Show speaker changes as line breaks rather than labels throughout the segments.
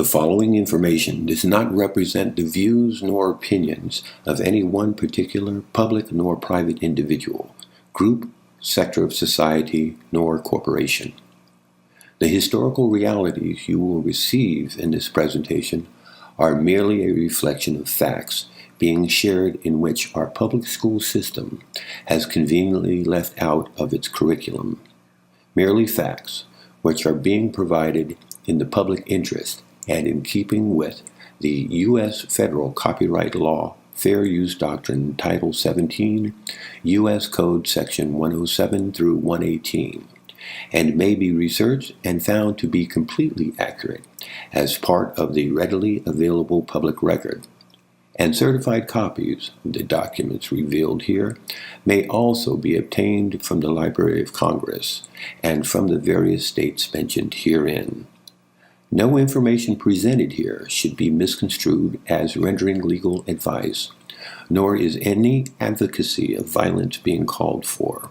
The following information does not represent the views nor opinions of any one particular public nor private individual, group, sector of society, nor corporation. The historical realities you will receive in this presentation are merely a reflection of facts being shared in which our public school system has conveniently left out of its curriculum. Merely facts which are being provided in the public interest and in keeping with the U.S. Federal Copyright Law Fair Use Doctrine Title 17, U.S. Code Section 107 through 118, and may be researched and found to be completely accurate as part of the readily available public record. And certified copies of the documents revealed here may also be obtained from the Library of Congress and from the various states mentioned herein. No information presented here should be misconstrued as rendering legal advice, nor is any advocacy of violence being called for.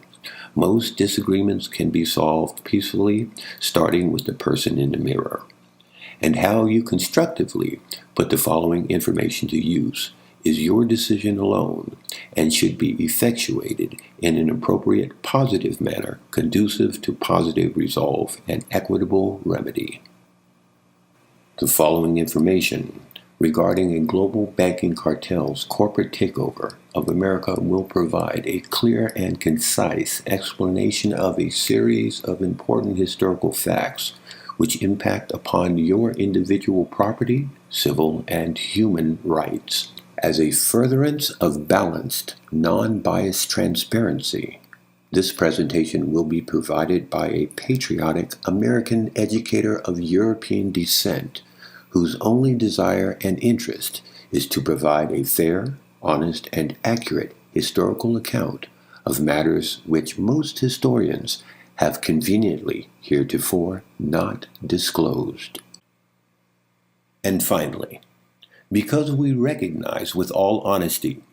Most disagreements can be solved peacefully, starting with the person in the mirror. And how you constructively put the following information to use is your decision alone and should be effectuated in an appropriate positive manner conducive to positive resolve and equitable remedy. The following information regarding a global banking cartel's corporate takeover of America will provide a clear and concise explanation of a series of important historical facts which impact upon your individual property, civil, and human rights as a furtherance of balanced, non-biased transparency. This presentation will be provided by a patriotic American educator of European descent whose only desire and interest is to provide a fair, honest, and accurate historical account of matters which most historians have conveniently heretofore not disclosed. And finally, because we recognize with all honesty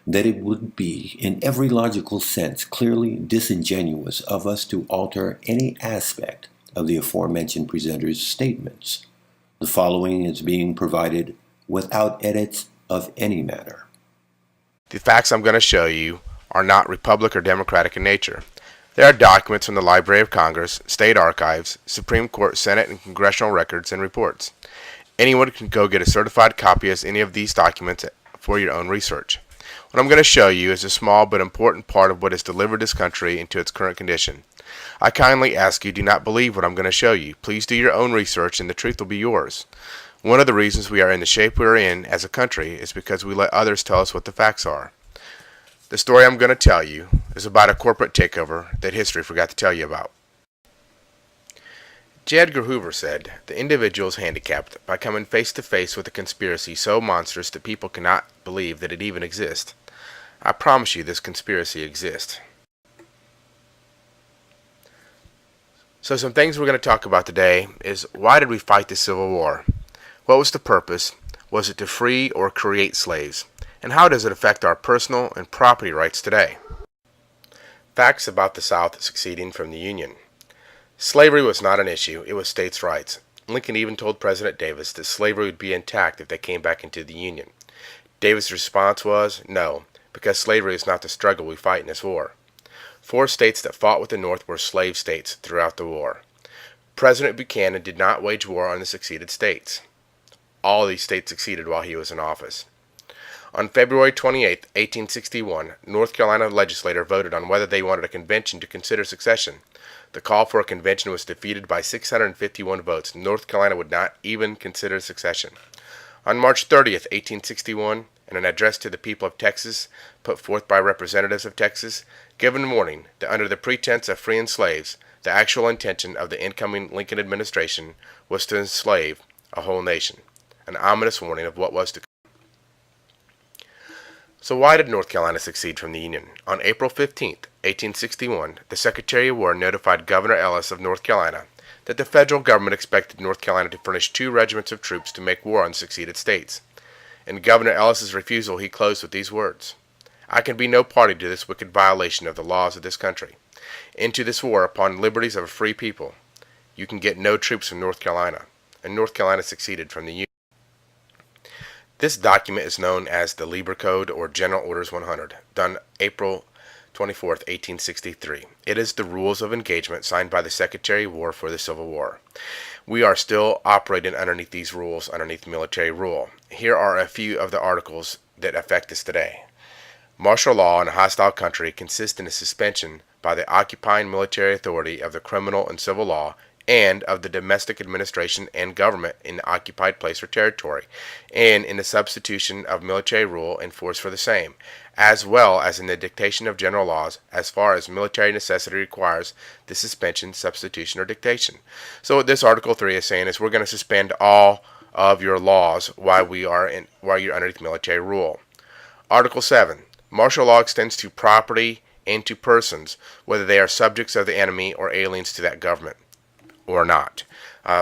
that it would be in every logical sense clearly disingenuous of us to alter any aspect of the aforementioned presenter's statements, the following is being provided without edits of any manner.
The facts I'm going to show you are not Republican or Democratic in nature. They are documents from the Library of Congress, state archives, Supreme Court, Senate, and congressional records and reports. Anyone can go get a certified copy of any of these documents for your own research. What I'm going to show you is a small but important part of what has delivered this country into its current condition. I kindly ask you, do not believe what I'm going to show you. Please do your own research and the truth will be yours. One of the reasons we are in the shape we are in as a country is because we let others tell us what the facts are. The story I'm going to tell you is about a corporate takeover that history forgot to tell you about. J. Edgar Hoover said, "The individual is handicapped by coming face to face with a conspiracy so monstrous that people cannot believe that it even exists. I promise you this conspiracy exists." So some things we're going to talk about today is, why did we fight the Civil War? What was the purpose? Was it to free or create slaves? And how does it affect our personal and property rights today? Facts about the South seceding from the Union. Slavery was not an issue, it was states' rights. Lincoln even told President Davis that slavery would be intact if they came back into the Union. Davis' response was, no, because slavery is not the struggle we fight in this war. 4 states that fought with the North were slave states throughout the war. President Buchanan did not wage war on the seceded states. All these states succeeded while he was in office. On February 28, 1861, North Carolina legislature voted on whether they wanted a convention to consider secession. The call for a convention was defeated by 651 votes. North Carolina would not even consider secession. On March 30, 1861, in an address to the people of Texas, put forth by representatives of Texas, given warning that under the pretense of freeing slaves, the actual intention of the incoming Lincoln administration was to enslave a whole nation. An ominous warning of what was to come. So why did North Carolina secede from the Union? On April 15, 1861, the Secretary of War notified Governor Ellis of North Carolina that the federal government expected North Carolina to furnish 2 regiments of troops to make war on seceded states. In Governor Ellis's refusal, he closed with these words, "I can be no party to this wicked violation of the laws of this country. Into this war upon liberties of a free people. You can get no troops from North Carolina. and North Carolina seceded from the Union. This document is known as the Lieber Code or General Orders 100, done April 24, 1863. It is the rules of engagement signed by the Secretary of War for the Civil War. We are still operating underneath these rules, underneath military rule. Here are a few of the articles that affect us today. Martial law in a hostile country consists in a suspension by the occupying military authority of the criminal and civil law and of the domestic administration and government in the occupied place or territory, and in the substitution of military rule and force for the same, as well as in the dictation of general laws as far as military necessity requires the suspension, substitution, or dictation. So what this Article 3 is saying is we're going to suspend all of your laws while you're underneath military rule. Article 7. Martial law extends to property and to persons, whether they are subjects of the enemy or aliens to that government or not.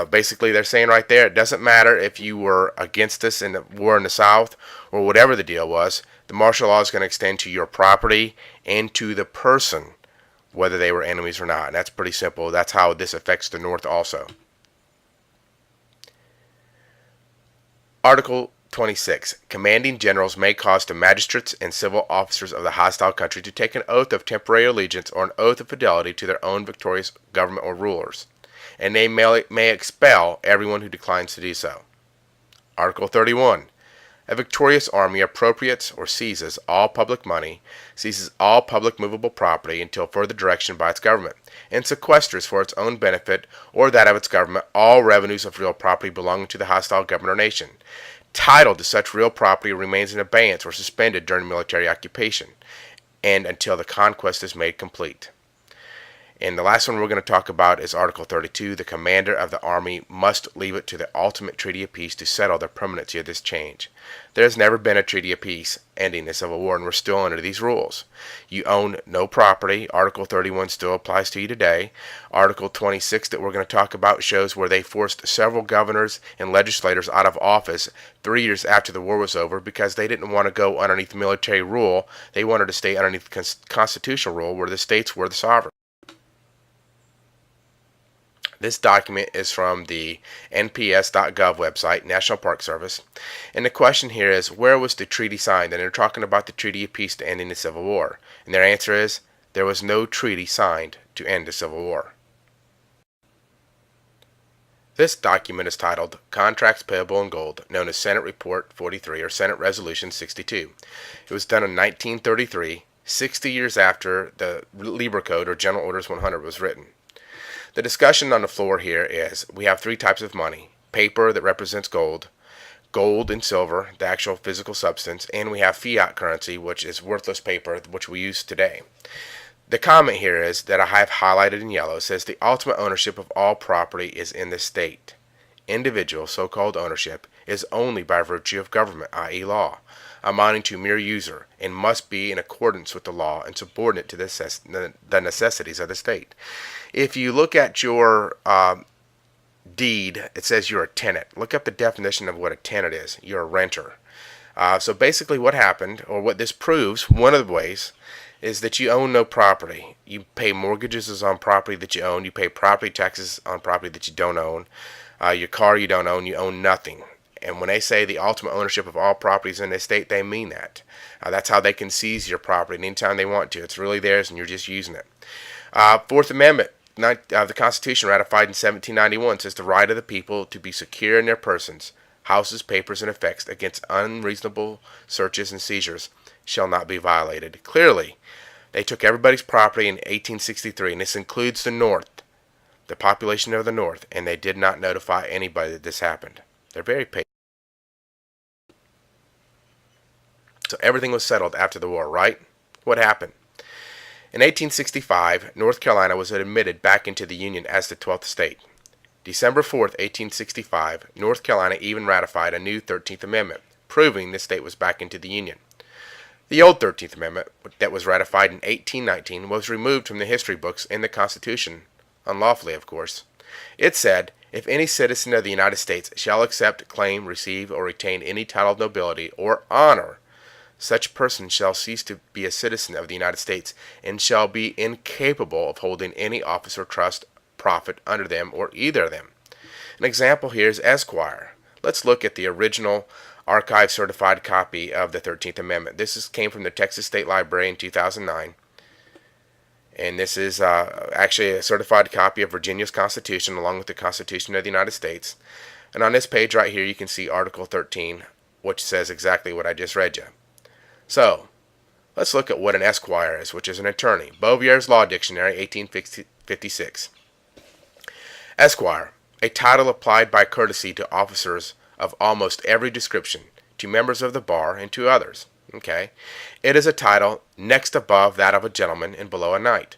Basically, they're saying right there, it doesn't matter if you were against us in the war in the South or whatever the deal was, the martial law is going to extend to your property and to the person, whether they were enemies or not. And that's pretty simple. That's how this affects the North also. Article 26. Commanding generals may cause the magistrates and civil officers of the hostile country to take an oath of temporary allegiance or an oath of fidelity to their own victorious government or rulers, and they may expel everyone who declines to do so. Article 31. A victorious army appropriates or seizes all public money, seizes all public movable property until further direction by its government, and sequesters for its own benefit or that of its government all revenues of real property belonging to the hostile government or nation. Title to such real property remains in abeyance or suspended during military occupation, and until the conquest is made complete. And the last one we're going to talk about is Article 32. The commander of the army must leave it to the ultimate treaty of peace to settle the permanency of this change. There has never been a treaty of peace ending the Civil War, and we're still under these rules. You own no property. Article 31 still applies to you today. Article 26 that we're going to talk about shows where they forced several governors and legislators out of office 3 years after the war was over because they didn't want to go underneath military rule. They wanted to stay underneath constitutional rule where the states were the sovereign. This document is from the nps.gov website, National Park Service. And the question here is, where was the treaty signed? And they're talking about the Treaty of Peace to ending the Civil War. And their answer is, there was no treaty signed to end the Civil War. This document is titled Contracts Payable in Gold, known as Senate Report 43 or Senate Resolution 62. It was done in 1933, 60 years after the Lieber Code or General Orders 100 was written. The discussion on the floor here is we have three types of money: paper that represents gold, gold and silver, the actual physical substance, and we have fiat currency, which is worthless paper, which we use today. The comment here is that I have highlighted in yellow says the ultimate ownership of all property is in the state. Individual so-called ownership is only by virtue of government, i.e. law, amounting to mere user, and must be in accordance with the law and subordinate to the necessities of the state. If you look at your deed, it says you're a tenant. Look up the definition of what a tenant is. You're a renter. So basically what happened, or what this proves, one of the ways, is that you own no property. You pay mortgages on property that you own. You pay property taxes on property that you don't own. Your car you don't own. You own nothing. And when they say the ultimate ownership of all properties in the state, they mean that. That's how they can seize your property anytime they want to. It's really theirs and you're just using it. Fourth Amendment. The Constitution ratified in 1791 says the right of the people to be secure in their persons, houses, papers, and effects against unreasonable searches and seizures shall not be violated. Clearly, they took everybody's property in 1863, and this includes the North, the population of the North, and they did not notify anybody that this happened. They're very patient. So everything was settled after the war, right? What happened? In 1865, North Carolina was admitted back into the Union as the 12th state. December 4th, 1865, North Carolina even ratified a new 13th Amendment, proving the state was back into the Union. The old 13th Amendment, that was ratified in 1819, was removed from the history books in the Constitution, unlawfully of course. It said, if any citizen of the United States shall accept, claim, receive, or retain any title of nobility or honor, such person shall cease to be a citizen of the United States, and shall be incapable of holding any office or trust, profit under them, or either of them. An example here is Esquire. Let's look at the original archive certified copy of the 13th Amendment. Came from the Texas State Library in 2009. And this is actually a certified copy of Virginia's Constitution along with the Constitution of the United States. And on this page right here you can see Article 13, which says exactly what I just read you. So, let's look at what an esquire is, which is an attorney. Bouvier's Law Dictionary, 1856. Esquire, a title applied by courtesy to officers of almost every description, to members of the bar, and to others. Okay, it is a title next above that of a gentleman and below a knight.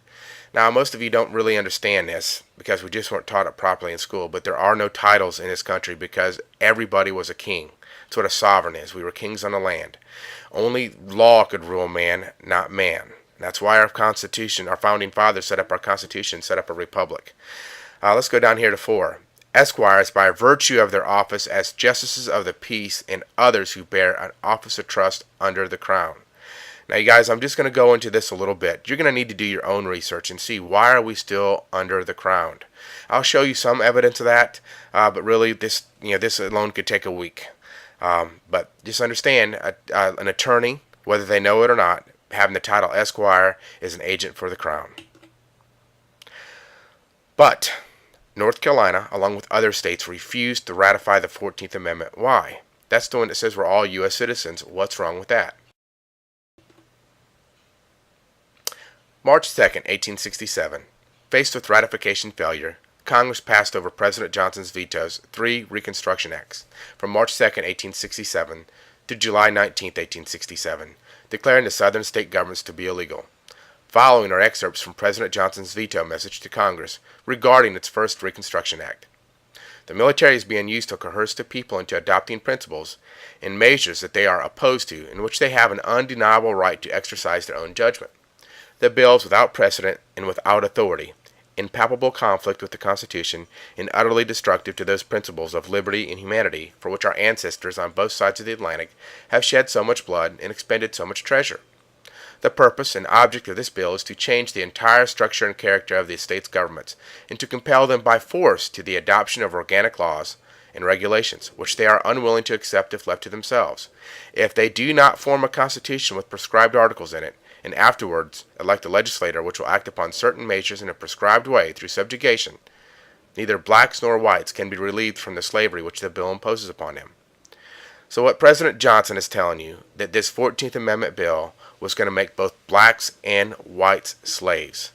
Now, most of you don't really understand this because we just weren't taught it properly in school, but there are no titles in this country because everybody was a king. That's what a sovereign is. We were kings on the land. Only law could rule man, not man. That's why our Constitution, our founding fathers set up our Constitution, set up a republic. Let's go down here to 4. Esquires, by virtue of their office as justices of the peace and others who bear an office of trust under the crown. Now, you guys, I'm just going to go into this a little bit. You're going to need to do your own research and see why are we still under the crown. I'll show you some evidence of that, but really, this alone could take a week. But just understand, an attorney, whether they know it or not, having the title Esquire, is an agent for the crown. But North Carolina, along with other states, refused to ratify the 14th Amendment. Why? That's the one that says we're all U.S. citizens. What's wrong with that? March 2nd, 1867. Faced with ratification failure, Congress passed over President Johnson's vetoes 3 Reconstruction Acts from March 2nd, 1867 to July 19th, 1867, declaring the Southern state governments to be illegal. Following are excerpts from President Johnson's veto message to Congress regarding its first Reconstruction Act. The military is being used to coerce the people into adopting principles and measures that they are opposed to, in which they have an undeniable right to exercise their own judgment. The bill is without precedent and without authority, in palpable conflict with the Constitution, and utterly destructive to those principles of liberty and humanity for which our ancestors on both sides of the Atlantic have shed so much blood and expended so much treasure. The purpose and object of this bill is to change the entire structure and character of the states' governments, and to compel them by force to the adoption of organic laws and regulations, which they are unwilling to accept if left to themselves. If they do not form a constitution with prescribed articles in it, and afterwards elect a legislator which will act upon certain measures in a prescribed way through subjugation, neither blacks nor whites can be relieved from the slavery which the bill imposes upon them. So what President Johnson is telling you, that this 14th Amendment bill was going to make both blacks and whites slaves.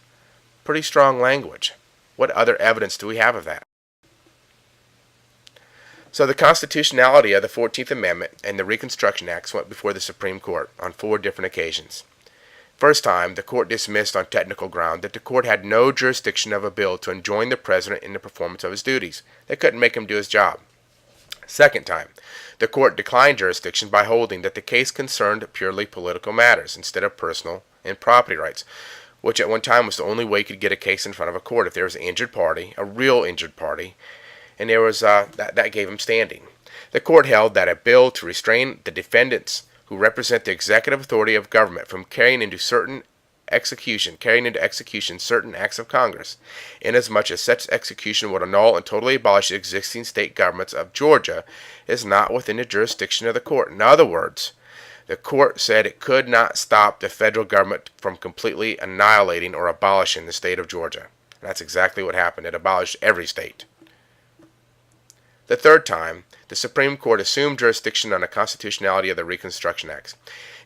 Pretty strong language. What other evidence do we have of that? So the constitutionality of the 14th Amendment and the Reconstruction Acts went before the Supreme Court on 4 different occasions. First time, the court dismissed on technical ground that the court had no jurisdiction of a bill to enjoin the president in the performance of his duties. They couldn't make him do his job. Second time, the court declined jurisdiction by holding that the case concerned purely political matters instead of personal and property rights, which at one time was the only way you could get a case in front of a court if there was an injured party, a real injured party, and there was that gave him standing. The court held that a bill to restrain the defendants who represent the executive authority of government from carrying into execution certain acts of Congress, inasmuch as such execution would annul and totally abolish the existing state governments of Georgia, is not within the jurisdiction of the court. In other words, the court said it could not stop the federal government from completely annihilating or abolishing the state of Georgia. And that's exactly what happened. It abolished every state. The third time, the Supreme Court assumed jurisdiction on the constitutionality of the Reconstruction Acts,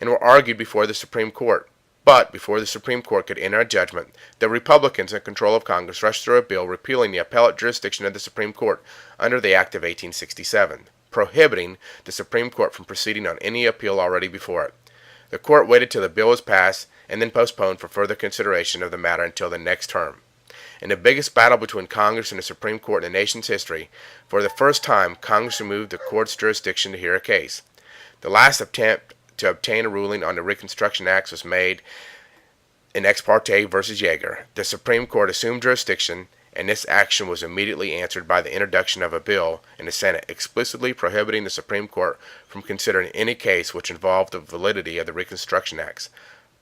and were argued before the Supreme Court. But before the Supreme Court could enter a judgment, the Republicans in control of Congress rushed through a bill repealing the appellate jurisdiction of the Supreme Court under the Act of 1867, prohibiting the Supreme Court from proceeding on any appeal already before it. The court waited till the bill was passed and then postponed for further consideration of the matter until the next term. In the biggest battle between Congress and the Supreme Court in the nation's history, for the first time, Congress removed the court's jurisdiction to hear a case. The last attempt to obtain a ruling on the Reconstruction Acts was made in Ex parte versus Yeager. The Supreme Court assumed jurisdiction, and this action was immediately answered by the introduction of a bill in the Senate explicitly prohibiting the Supreme Court from considering any case which involved the validity of the Reconstruction Acts,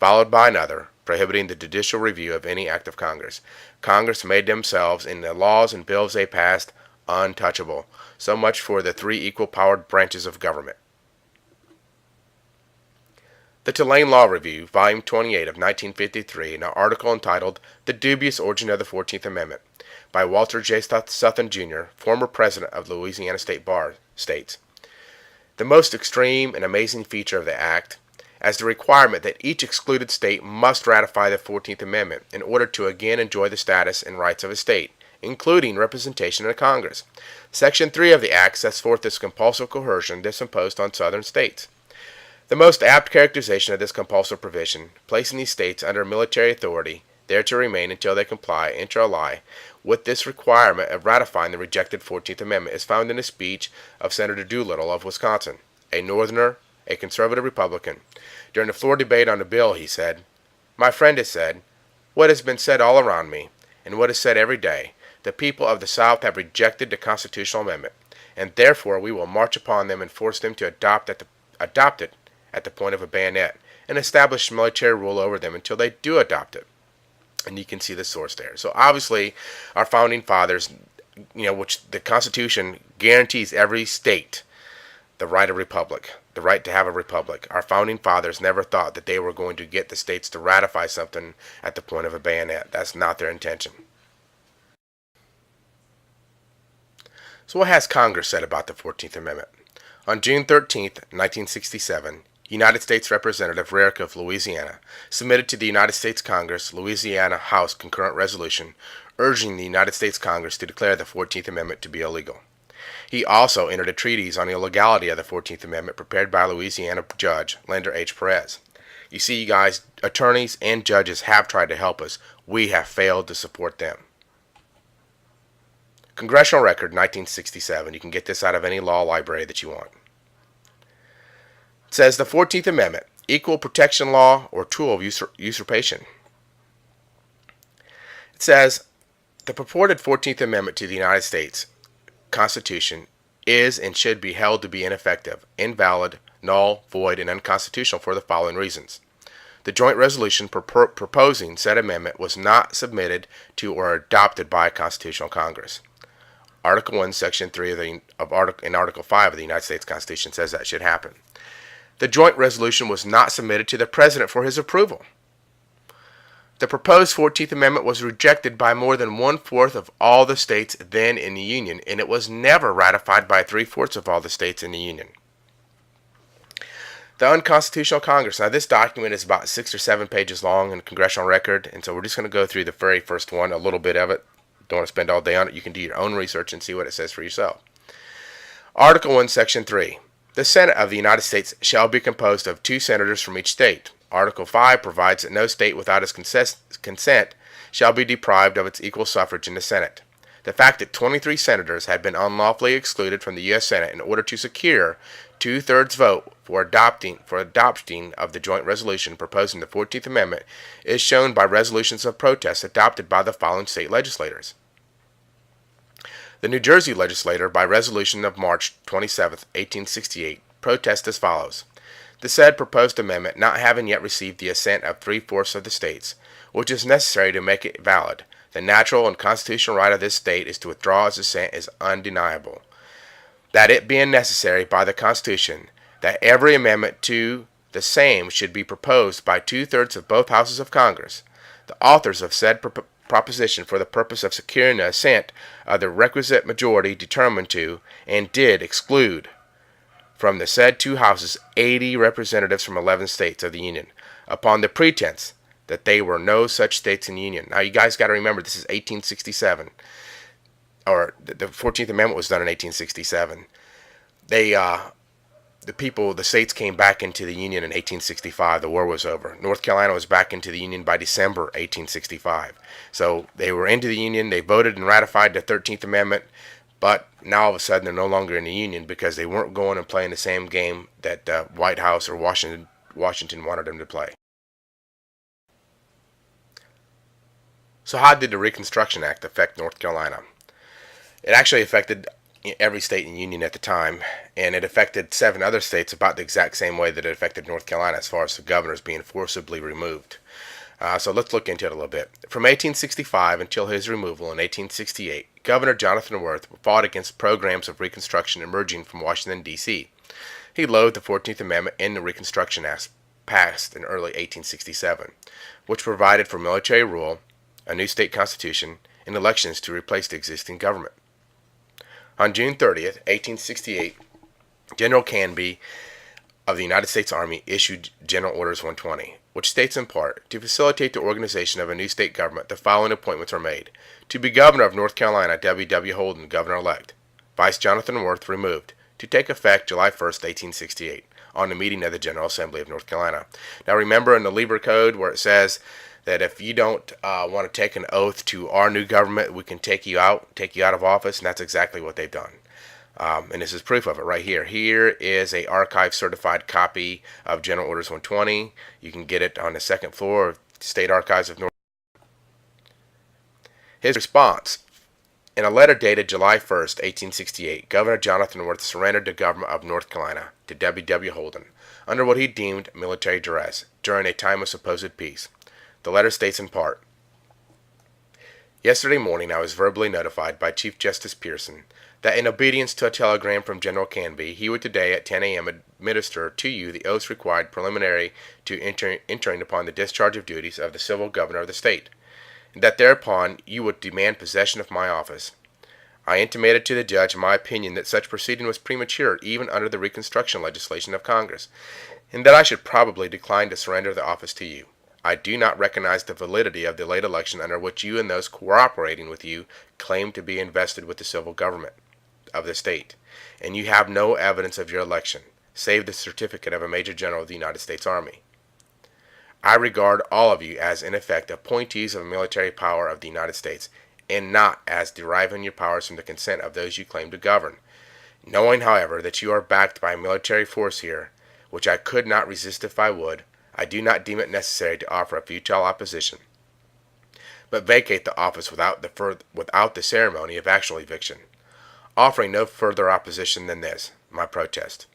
followed by another prohibiting the judicial review of any act of Congress. Congress made themselves, in the laws and bills they passed, untouchable. So much for the three equal-powered branches of government. The Tulane Law Review, Volume 28 of 1953, an article entitled The Dubious Origin of the 14th Amendment by Walter J. Sutton, Jr., former president of the Louisiana State Bar, states, "The most extreme and amazing feature of the Act, as the requirement that each excluded state must ratify the 14th Amendment in order to again enjoy the status and rights of a state, including representation in Congress. Section 3 of the Act sets forth this compulsive coercion thus imposed on southern states. The most apt characterization of this compulsive provision, placing these states under military authority, there to remain until they comply, inter alia, with this requirement of ratifying the rejected 14th Amendment, is found in a speech of Senator Doolittle of Wisconsin, a Northerner, a conservative Republican. During the floor debate on the bill, he said, 'My friend has said, what has been said all around me, and what is said every day, the people of the South have rejected the constitutional amendment, and therefore we will march upon them and force them to adopt it at the point of a bayonet, and establish military rule over them until they do adopt it.'" And you can see the source there. So obviously, our founding fathers, which the Constitution guarantees every state the right of republic, the right to have a republic. Our founding fathers never thought that they were going to get the states to ratify something at the point of a bayonet. That's not their intention. So what has Congress said about the 14th Amendment? On June 13th, 1967, United States Representative Rarick of Louisiana submitted to the United States Congress Louisiana House concurrent resolution urging the United States Congress to declare the 14th Amendment to be illegal. He also entered a treatise on the illegality of the 14th Amendment prepared by Louisiana Judge Lander H. Perez. You see, you guys, attorneys and judges have tried to help us. We have failed to support them. Congressional Record 1967. You can get this out of any law library that you want. It says the 14th Amendment, equal protection law or tool of usurpation. It says the purported 14th Amendment to the United States Constitution is and should be held to be ineffective, invalid, null, void, and unconstitutional for the following reasons. The joint resolution proposing said amendment was not submitted to or adopted by a constitutional Congress. Article 1, Section 3 in Article 5 of the United States Constitution says that should happen. The joint resolution was not submitted to the President for his approval. The proposed 14th Amendment was rejected by more than one-fourth of all the states then in the Union, and it was never ratified by three-fourths of all the states in the Union. The Unconstitutional Congress. Now, this document is about 6 or 7 pages long in Congressional Record, and so we're just going to go through the very first one, a little bit of it. Don't want to spend all day on it. You can do your own research and see what it says for yourself. Article 1, Section 3. The Senate of the United States shall be composed of 2 senators from each state. Article 5 provides that no state without its consent shall be deprived of its equal suffrage in the Senate. The fact that 23 senators had been unlawfully excluded from the U.S. Senate in order to secure two-thirds vote for adoption of the joint resolution proposing the 14th Amendment is shown by resolutions of protest adopted by the following state legislators. The New Jersey legislature, by resolution of March 27, 1868, protest as follows. The said proposed amendment not having yet received the assent of three-fourths of the states, which is necessary to make it valid, the natural and constitutional right of this state is to withdraw its assent is undeniable. That it being necessary by the Constitution that every amendment to the same should be proposed by two-thirds of both houses of Congress, the authors of said proposition for the purpose of securing the assent of the requisite majority determined to, and did exclude from the said two houses 80 representatives from 11 states of the Union, upon the pretense that they were no such states in the Union. Now, you guys got to remember, this is 1867, or the 14th Amendment was done in 1867. The states came back into the Union in 1865. The war was over. North Carolina was back into the Union by December 1865. So they were into the Union. They voted and ratified the 13th Amendment. But now all of a sudden they're no longer in the Union because they weren't going and playing the same game that White House or Washington wanted them to play. So how did the Reconstruction Act affect North Carolina? It actually affected every state in the Union at the time, and it affected 7 other states about the exact same way that it affected North Carolina as far as the governors being forcibly removed. So let's look into it a little bit. From 1865 until his removal in 1868, Governor Jonathan Worth fought against programs of Reconstruction emerging from Washington, D.C. He loathed the 14th Amendment in the Reconstruction Act passed in early 1867, which provided for military rule, a new state constitution, and elections to replace the existing government. On June 30th, 1868, General Canby of the United States Army issued General Orders 120, which states in part, to facilitate the organization of a new state government, the following appointments are made. To be Governor of North Carolina, W. W. Holden, Governor-elect. Vice Jonathan Worth, removed. To take effect July 1st, 1868, on the meeting of the General Assembly of North Carolina. Now remember in the Lieber Code where it says that if you don't want to take an oath to our new government, we can take you out of office, and that's exactly what they've done. And this is proof of it right here. Here is a archive certified copy of General Orders 120. You can get it on the second floor of State Archives of North Carolina. His response. In a letter dated July 1st, 1868, Governor Jonathan Worth surrendered the government of North Carolina to W. W. Holden under what he deemed military duress during a time of supposed peace. The letter states in part, yesterday morning I was verbally notified by Chief Justice Pearson that in obedience to a telegram from General Canby, he would today at 10 a.m. administer to you the oaths required preliminary to entering upon the discharge of duties of the civil governor of the state, and that thereupon you would demand possession of my office. I intimated to the judge my opinion that such proceeding was premature even under the Reconstruction legislation of Congress, and that I should probably decline to surrender the office to you. I do not recognize the validity of the late election under which you and those cooperating with you claim to be invested with the civil government of the state, and you have no evidence of your election, save the certificate of a Major General of the United States Army. I regard all of you as, in effect, appointees of military power of the United States, and not as deriving your powers from the consent of those you claim to govern. Knowing, however, that you are backed by a military force here, which I could not resist if I would, I do not deem it necessary to offer a futile opposition, but vacate the office without the ceremony of actual eviction, offering no further opposition than this, my protest.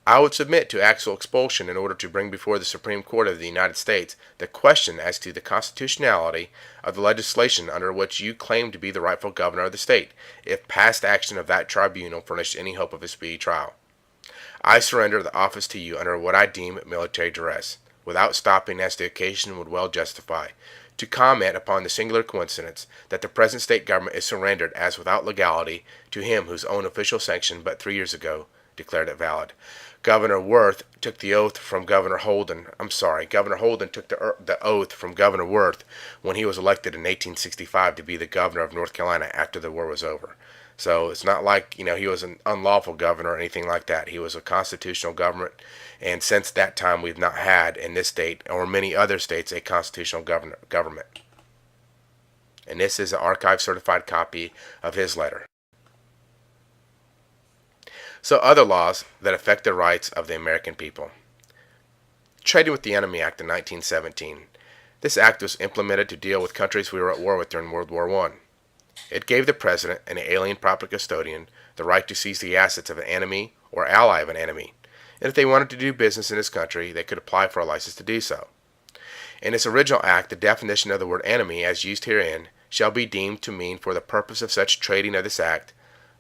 I would submit to actual expulsion in order to bring before the Supreme Court of the United States the question as to the constitutionality of the legislation under which you claim to be the rightful governor of the state, if past action of that tribunal furnished any hope of a speedy trial. I surrender the office to you under what I deem military duress, without stopping as the occasion would well justify, to comment upon the singular coincidence that the present state government is surrendered as without legality to him whose own official sanction but 3 years ago declared it valid. Governor Worth took the oath from Governor Holden. Governor Holden took the oath from Governor Worth when he was elected in 1865 to be the governor of North Carolina after the war was over. So it's not like, he was an unlawful governor or anything like that. He was a constitutional government, and since that time we've not had in this state or many other states a constitutional government. And this is an archive certified copy of his letter. So other laws that affect the rights of the American people. Trading with the Enemy Act in 1917. This act was implemented to deal with countries we were at war with during World War I. It gave the president and the alien property custodian the right to seize the assets of an enemy or ally of an enemy, and if they wanted to do business in his country, they could apply for a license to do so. In its original act, the definition of the word enemy as used herein shall be deemed to mean for the purpose of such trading of this act,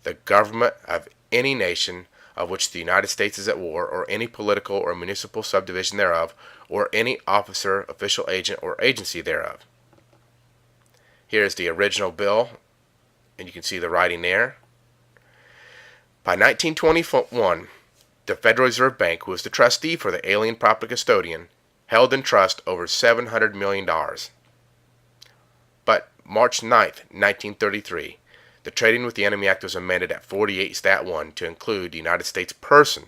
the government of any nation of which the United States is at war, or any political or municipal subdivision thereof, or any officer, official agent, or agency thereof. Here is the original bill, and you can see the writing there. By 1921, the Federal Reserve Bank, who was the trustee for the alien property custodian, held in trust over $700 million. But March 9th, 1933, the Trading with the Enemy Act was amended at 48 Stat 1 to include the United States person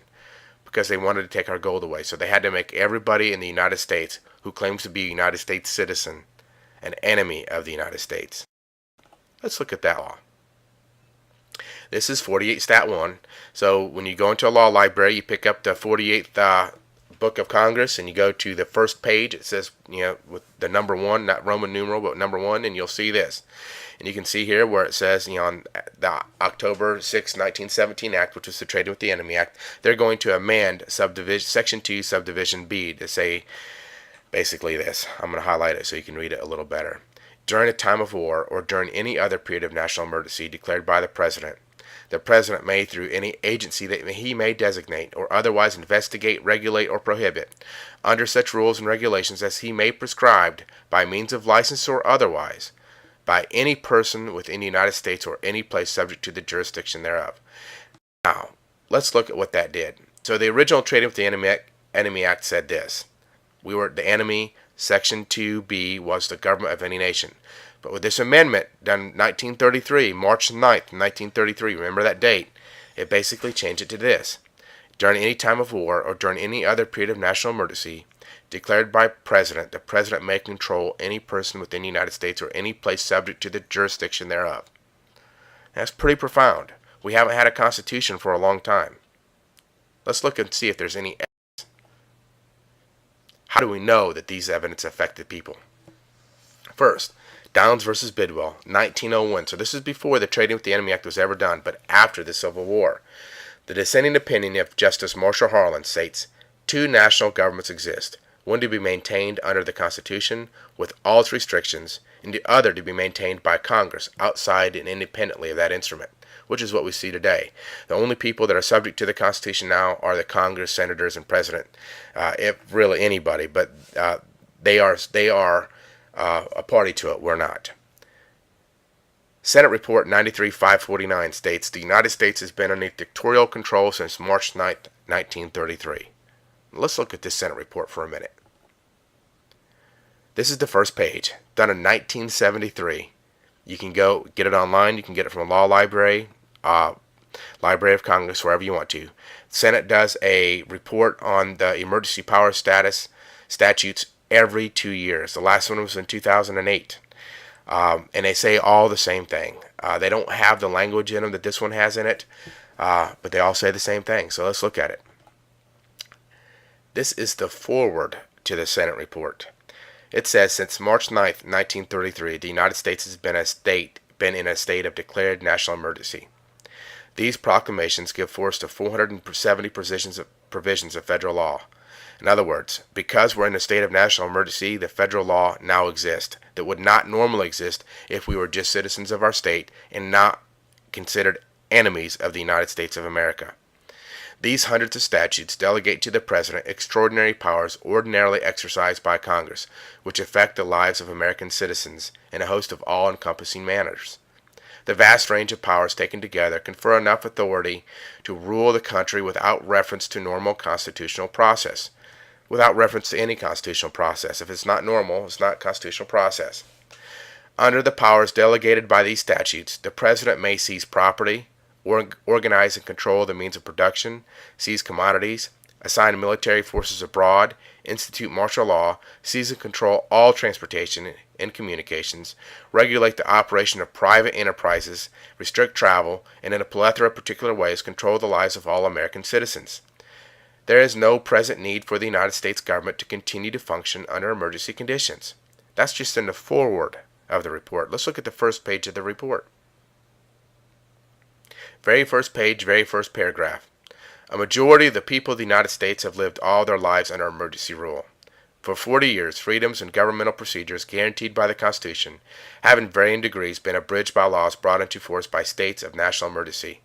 because they wanted to take our gold away. So they had to make everybody in the United States who claims to be a United States citizen an enemy of the United States. Let's look at that law. This is 48 Stat 1. So when you go into a law library, you pick up the 48th Book of Congress and you go to the first page. It says, with the number 1, not Roman numeral, but number 1, and you'll see this. And you can see here where it says, on the October 6, 1917 Act, which was the Trading with the Enemy Act, they're going to amend Section 2, Subdivision B to say, Basically this. I'm going to highlight it so you can read it a little better. During a time of war or during any other period of national emergency declared by the President may, through any agency that he may designate or otherwise investigate, regulate, or prohibit, under such rules and regulations as he may prescribe by means of license or otherwise, by any person within the United States or any place subject to the jurisdiction thereof. Now, let's look at what that did. So the original Trading with the Enemy Act said this. We were the enemy. Section 2B was the government of any nation. But with this amendment done in 1933, March 9th, 1933, remember that date, it basically changed it to this. During any time of war or during any other period of national emergency declared by President, the President may control any person within the United States or any place subject to the jurisdiction thereof. That's pretty profound. We haven't had a constitution for a long time. Let's look and see if there's any evidence. How do we know that these evidence affected people? First, Downs versus Bidwell, 1901. So this is before the Trading with the Enemy Act was ever done, but after the Civil War. The dissenting opinion of Justice Marshall Harlan states, two national governments exist, one to be maintained under the Constitution with all its restrictions, and the other to be maintained by Congress outside and independently of that instrument, which is what we see today. The only people that are subject to the Constitution now are the Congress, senators, and president, if really anybody, but they are a party to it. We're not. Senate Report 93-549 states the United States has been underneath dictatorial control since March 9th, 1933. Let's look at this Senate report for a minute. This is the first page, done in 1973. You can go get it online. You can get it from a law library, Library of Congress, wherever you want to. The Senate does a report on the emergency power statutes every 2 years. The last one was in 2008. And they say all the same thing. They don't have the language in them that this one has in it, but they all say the same thing. So let's look at it. This is the foreword to the Senate report. It says, since March 9th, 1933, the United States has been in a state of declared national emergency. These proclamations give force to 470 provisions of federal law. In other words, because we're in a state of national emergency, the federal law now exists that would not normally exist if we were just citizens of our state and not considered enemies of the United States of America. These hundreds of statutes delegate to the President extraordinary powers ordinarily exercised by Congress, which affect the lives of American citizens in a host of all-encompassing manners. The vast range of powers taken together confer enough authority to rule the country without reference to normal constitutional process. Without reference to any constitutional process. If it's not normal, it's not a constitutional process. Under the powers delegated by these statutes, the President may seize property, organize and control the means of production, seize commodities, assign military forces abroad, institute martial law, seize and control all transportation and communications, regulate the operation of private enterprises, restrict travel, and in a plethora of particular ways control the lives of all American citizens. There is no present need for the United States government to continue to function under emergency conditions. That's just in the foreword of the report. Let's look at the first page of the report. Very first page, very first paragraph. A majority of the people of the United States have lived all their lives under emergency rule. For 40 years, freedoms and governmental procedures guaranteed by the Constitution have in varying degrees been abridged by laws brought into force by states of national emergency.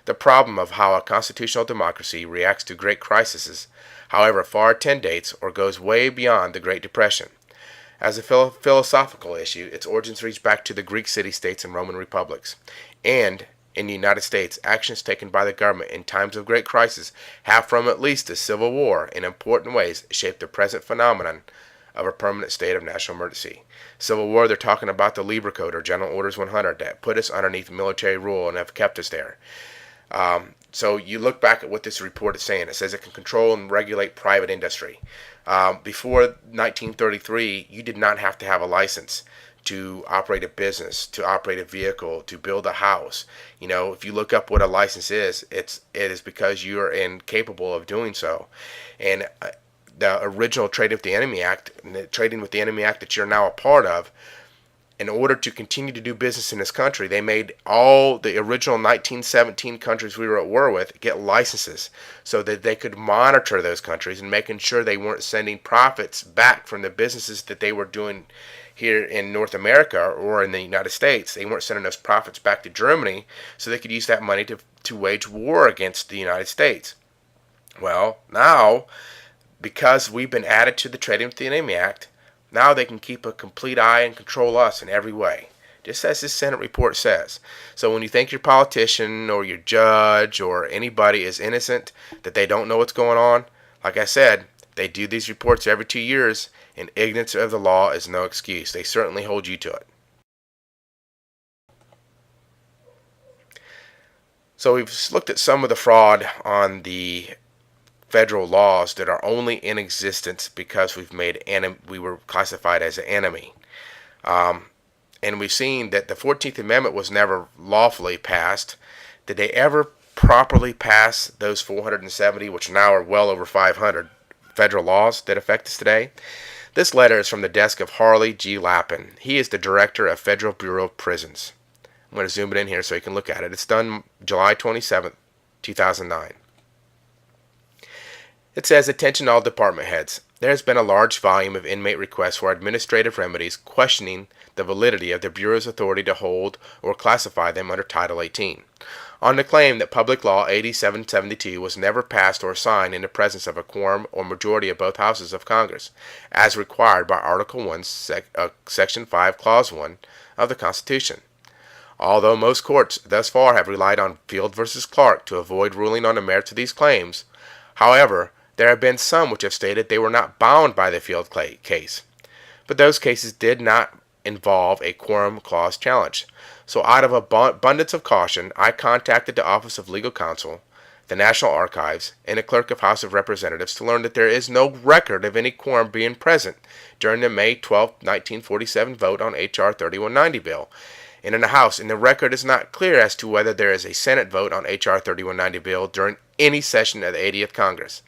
The problem of how a constitutional democracy reacts to great crises, however, far tendates or goes way beyond the Great Depression. As a philosophical issue, its origins reach back to the Greek city-states and Roman republics. And, in the United States, actions taken by the government in times of great crisis have, from at least the Civil War, in important ways shaped the present phenomenon of a permanent state of national emergency. Civil War, they're talking about the Lieber Code, or General Orders 100, that put us underneath military rule and have kept us there. So you look back at what this report is saying. It says it can control and regulate private industry. Before 1933, you did not have to have a license to operate a business, to operate a vehicle, to build a house. You know, if you look up what a license is, it is because you are incapable of doing so. And the original Trading with the Enemy Act, and the Trading with the Enemy Act that you're now a part of, in order to continue to do business in this country, they made all the original 1917 countries we were at war with get licenses so that they could monitor those countries and making sure they weren't sending profits back from the businesses that they were doing here in North America or in the United States. They weren't sending those profits back to Germany so they could use that money to wage war against the United States. Well, now, because we've been added to the Trading with the Enemy Act, now they can keep a complete eye and control us in every way, just as this Senate report says. So when you think your politician or your judge or anybody is innocent, that they don't know what's going on, like I said, they do these reports every 2 years, and ignorance of the law is no excuse. They certainly hold you to it. So we've looked at some of the fraud on the federal laws that are only in existence because we were classified as an enemy. And we've seen that the 14th Amendment was never lawfully passed. Did they ever properly pass those 470, which now are well over 500, federal laws that affect us today? This letter is from the desk of Harley G. Lappin. He is the director of Federal Bureau of Prisons. I'm going to zoom it in here so you can look at it. It's done July 27th, 2009. It says, attention all department heads. There has been a large volume of inmate requests for administrative remedies questioning the validity of the Bureau's authority to hold or classify them under Title 18. On the claim that Public Law 8772 was never passed or signed in the presence of a quorum or majority of both houses of Congress, as required by Article 1, Section 5, Clause 1 of the Constitution. Although most courts thus far have relied on Field v. Clark to avoid ruling on the merits of these claims, however, there have been some which have stated they were not bound by the Field case. But those cases did not involve a quorum clause challenge. So out of abundance of caution, I contacted the Office of Legal Counsel, the National Archives, and the Clerk of House of Representatives to learn that there is no record of any quorum being present during the May 12, 1947 vote on H.R. 3190 bill. And in the House, and the record is not clear as to whether there is a Senate vote on H.R. 3190 bill during any session of the 80th Congress.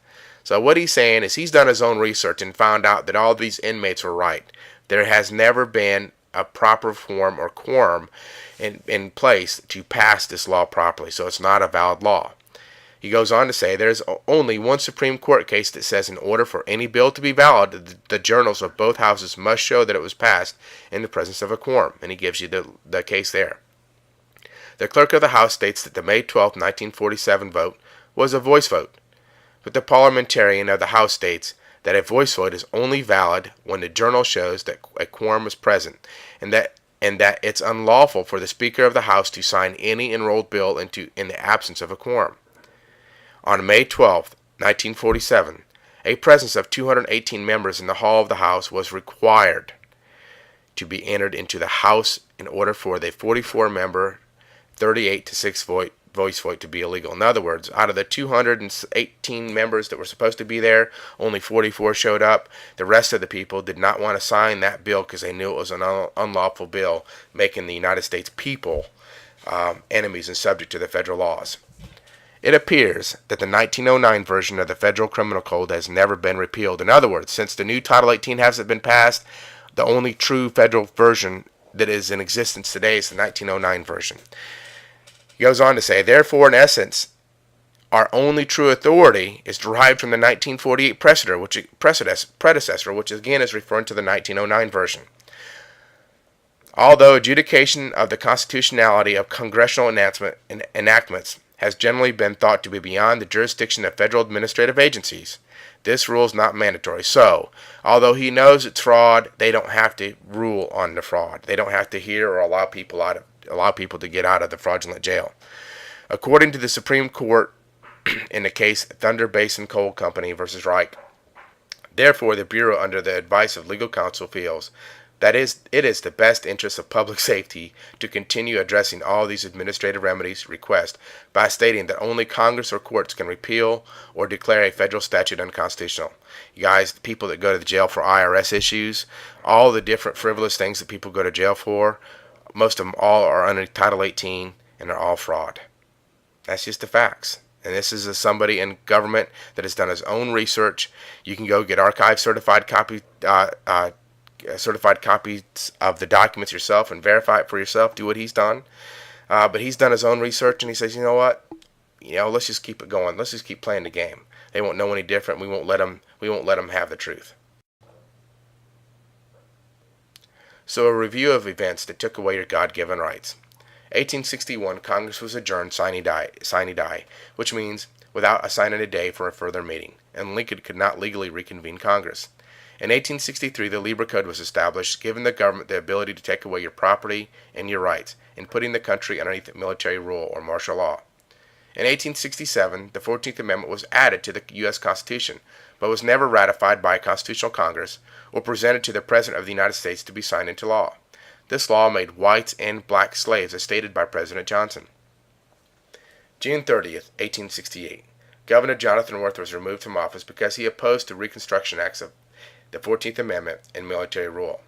So what he's saying is he's done his own research and found out that all these inmates were right. There has never been a proper form or quorum in place to pass this law properly, so it's not a valid law. He goes on to say there's only one Supreme Court case that says in order for any bill to be valid, the journals of both houses must show that it was passed in the presence of a quorum, and he gives you the case there. The Clerk of the House states that the May 12, 1947 vote was a voice vote. But the parliamentarian of the House states that a voice vote is only valid when the journal shows that a quorum is present, and that it's unlawful for the Speaker of the House to sign any enrolled bill in the absence of a quorum. On May 12, 1947, a presence of 218 members in the hall of the House was required to be entered into the House in order for the 44-member 38-6 voice vote to be illegal. In other words, out of the 218 members that were supposed to be there, only 44 showed up. The rest of the people did not want to sign that bill because they knew it was an unlawful bill, making the United States people enemies and subject to the federal laws. It appears that the 1909 version of the Federal Criminal Code has never been repealed. In other words, since the new Title 18 hasn't been passed, the only true federal version that is in existence today is the 1909 version. He goes on to say, therefore, in essence, our only true authority is derived from the 1948 predecessor, which again is referring to the 1909 version. Although adjudication of the constitutionality of congressional enactments has generally been thought to be beyond the jurisdiction of federal administrative agencies, this rule is not mandatory. So, although he knows it's fraud, they don't have to rule on the fraud. They don't have to hear or allow people to get out of the fraudulent jail. According to the Supreme Court in the case Thunder Basin Coal Company versus Reich, therefore the Bureau, under the advice of legal counsel, feels that it is the best interest of public safety to continue addressing all these administrative remedies requests by stating that only Congress or courts can repeal or declare a federal statute unconstitutional. You guys, the people that go to the jail for IRS issues, all the different frivolous things that people go to jail for, most of them all are under Title 18 and they're all fraud. That's just the facts. And this is somebody in government that has done his own research. You can go get archive certified certified copies of the documents yourself and verify it for yourself. Do what he's done. But he's done his own research, and he says, you know what? Let's just keep it going. Let's just keep playing the game. They won't know any different. We won't let them. We won't let them have the truth. So a review of events that took away your God-given rights. 1861, Congress was adjourned sine die, which means without assigning a day for a further meeting, and Lincoln could not legally reconvene Congress. In 1863, the Libra Code was established, giving the government the ability to take away your property and your rights, and putting the country underneath military rule or martial law. In 1867, the 14th Amendment was added to the U.S. Constitution, but was never ratified by a constitutional Congress or presented to the President of the United States to be signed into law. This law made whites and black slaves, as stated by President Johnson. June 30th, 1868. Governor Jonathan Worth was removed from office because he opposed the Reconstruction Acts of the 14th Amendment and military rule.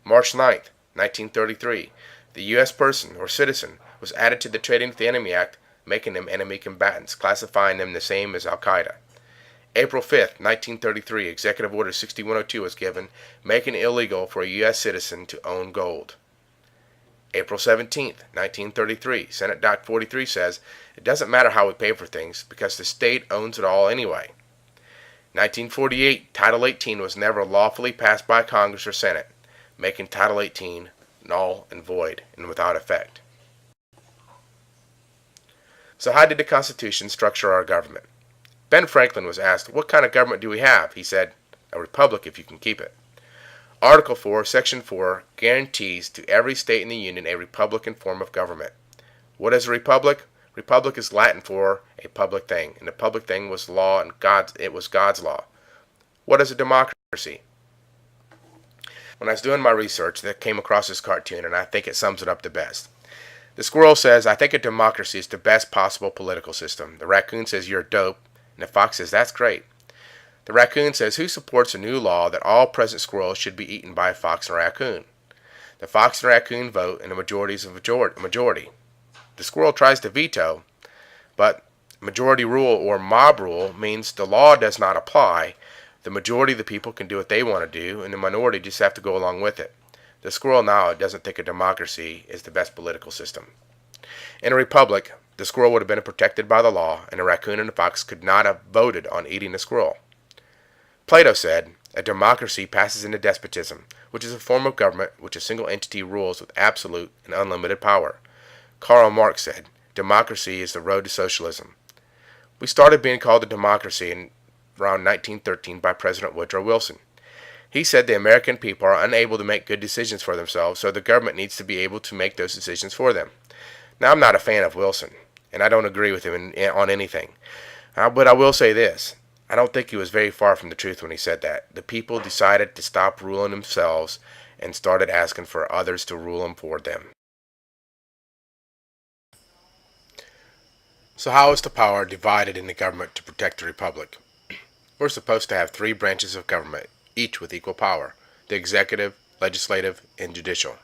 March 9th, 1933. The U.S. person or citizen was added to the Trading with the Enemy Act, making them enemy combatants, classifying them the same as Al-Qaeda. April 5th, 1933, Executive Order 6102 was given, making it illegal for a U.S. citizen to own gold. April 17th, 1933, Senate Doc 43 says, it doesn't matter how we pay for things because the state owns it all anyway. 1948, Title 18 was never lawfully passed by Congress or Senate, making Title 18 null and void and without effect. So how did the Constitution structure our government? Ben Franklin was asked, what kind of government do we have? He said, a republic if you can keep it. Article 4, Section 4 guarantees to every state in the Union a republican form of government. What is a republic? Republic is Latin for a public thing, and the public thing was law, and it was God's law. What is a democracy? When I was doing my research, I came across this cartoon, and I think it sums it up the best. The squirrel says, I think a democracy is the best possible political system. The raccoon says, you're dope, and the fox says, that's great. The raccoon says, who supports a new law that all present squirrels should be eaten by a fox and a raccoon? The fox and raccoon vote, and the majority is a majority. The squirrel tries to veto, but majority rule or mob rule means the law does not apply. The majority of the people can do what they want to do, and the minority just have to go along with it. The squirrel now doesn't think a democracy is the best political system. In a republic, the squirrel would have been protected by the law, and the raccoon and the fox could not have voted on eating the squirrel. Plato said, a democracy passes into despotism, which is a form of government which a single entity rules with absolute and unlimited power. Karl Marx said, democracy is the road to socialism. We started being called a democracy in around 1913 by President Woodrow Wilson. He said the American people are unable to make good decisions for themselves, so the government needs to be able to make those decisions for them. Now, I'm not a fan of Wilson, and I don't agree with him on anything. But I will say this. I don't think he was very far from the truth when he said that. The people decided to stop ruling themselves and started asking for others to rule them for them. So how is the power divided in the government to protect the republic? We're supposed to have 3 branches of government, each with equal power: the executive, legislative, and judicial.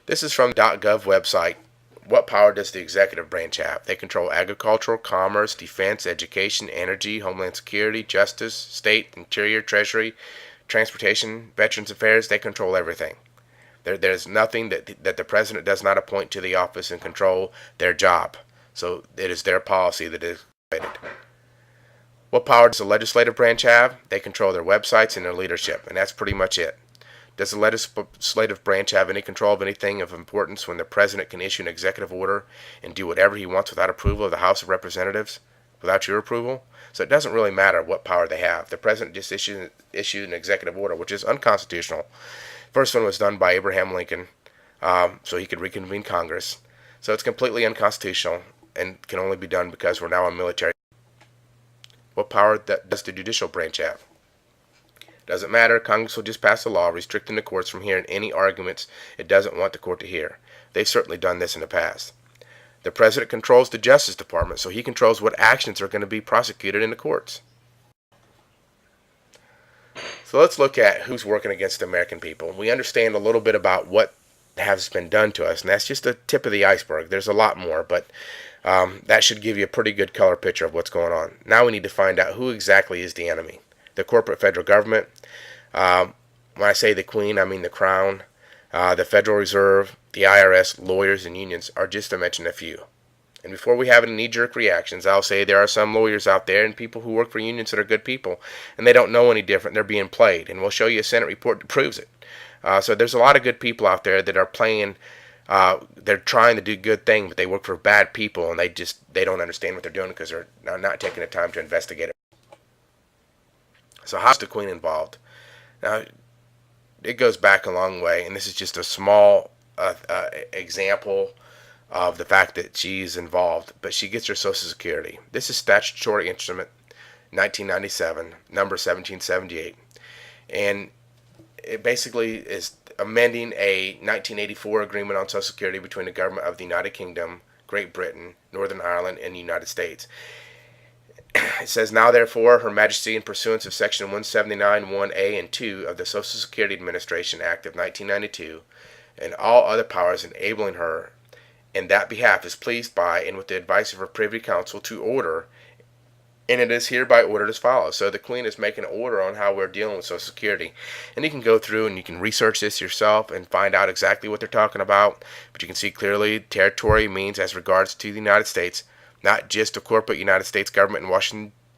This is from the .gov website. What power does the executive branch have? They control agriculture, commerce, defense, education, energy, homeland security, justice, state, interior, treasury, transportation, veterans affairs. They control everything. There's nothing that the president does not appoint to the office and control their job. So it is their policy that is created. What power does the legislative branch have? They control their websites and their leadership, and that's pretty much it. Does the legislative branch have any control of anything of importance when the president can issue an executive order and do whatever he wants without approval of the House of Representatives, without your approval? So it doesn't really matter what power they have. The president just issued an executive order, which is unconstitutional. First one was done by Abraham Lincoln, so he could reconvene Congress. So it's completely unconstitutional and can only be done because we're now a military. What power does the judicial branch have? Doesn't matter. Congress will just pass a law restricting the courts from hearing any arguments it doesn't want the court to hear. They've certainly done this in the past. The president controls the Justice Department, so he controls what actions are going to be prosecuted in the courts. So let's look at who's working against the American people. We understand a little bit about what has been done to us, and that's just the tip of the iceberg. There's a lot more, but that should give you a pretty good color picture of what's going on. Now we need to find out who exactly is the enemy. The corporate federal government, When I say the Queen, I mean the Crown, the Federal Reserve, the IRS, lawyers, and unions are just to mention a few. And before we have any knee-jerk reactions, I'll say there are some lawyers out there and people who work for unions that are good people, and they don't know any different. They're being played, and we'll show you a Senate report that proves it. So there's a lot of good people out there that are playing. They're trying to do good things, but they work for bad people, and they don't understand what they're doing because they're not taking the time to investigate it. So how's the Queen involved? Now, it goes back a long way, and this is just a small example of the fact that she's involved, but she gets her Social Security. This is statutory instrument 1997, number 1778, and it basically is amending a 1984 agreement on Social Security between the government of the United Kingdom, Great Britain, Northern Ireland, and the United States. It says, now therefore, Her Majesty, in pursuance of Section 179, 1A and 2 of the Social Security Administration Act of 1992, and all other powers enabling her in that behalf, is pleased by and with the advice of her Privy Council to order, and it is hereby ordered as follows. So the Queen is making an order on how we're dealing with Social Security. And you can go through and you can research this yourself and find out exactly what they're talking about. But you can see clearly territory means as regards to the United States, not just the corporate United States government in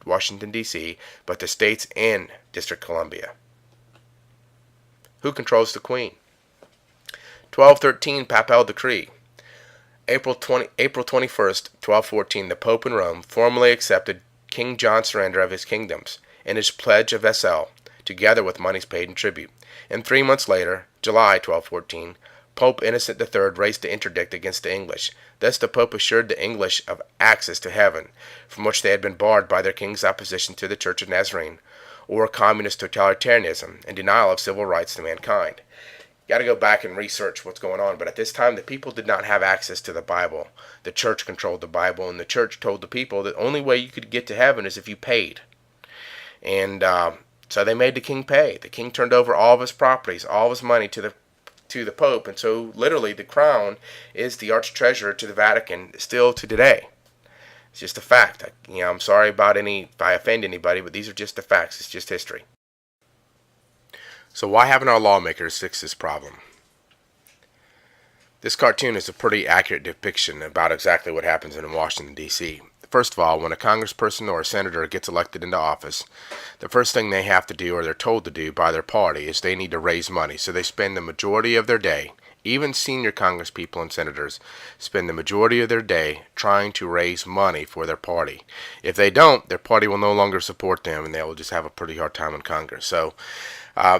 Washington, D.C., but the states and District of Columbia. Who controls the Queen? 1213 Papal Decree. April 21st, 1214, the Pope in Rome formally accepted King John's surrender of his kingdoms and his pledge of vassal, together with monies paid in tribute. And 3 months later, July 1214, Pope Innocent III raised the interdict against the English. Thus the Pope assured the English of access to heaven, from which they had been barred by their king's opposition to the Church of Nazarene, or communist totalitarianism and denial of civil rights to mankind. You got to go back and research what's going on. But at this time, the people did not have access to the Bible. The church controlled the Bible, and the church told the people that the only way you could get to heaven is if you paid. And so they made the king pay. The king turned over all of his properties, all of his money to the Pope, and so literally the crown is the arch treasurer to the Vatican still to today. It's just a fact. I'm sorry about if I offend anybody, but these are just the facts. It's just history. So why haven't our lawmakers fixed this problem? This cartoon is a pretty accurate depiction about exactly what happens in Washington, D.C. First of all, when a congressperson or a senator gets elected into office, the first thing they have to do, or they're told to do by their party, is they need to raise money. So they spend the majority of their day, even senior congresspeople and senators, spend the majority of their day trying to raise money for their party. If they don't, their party will no longer support them, and they will just have a pretty hard time in Congress. So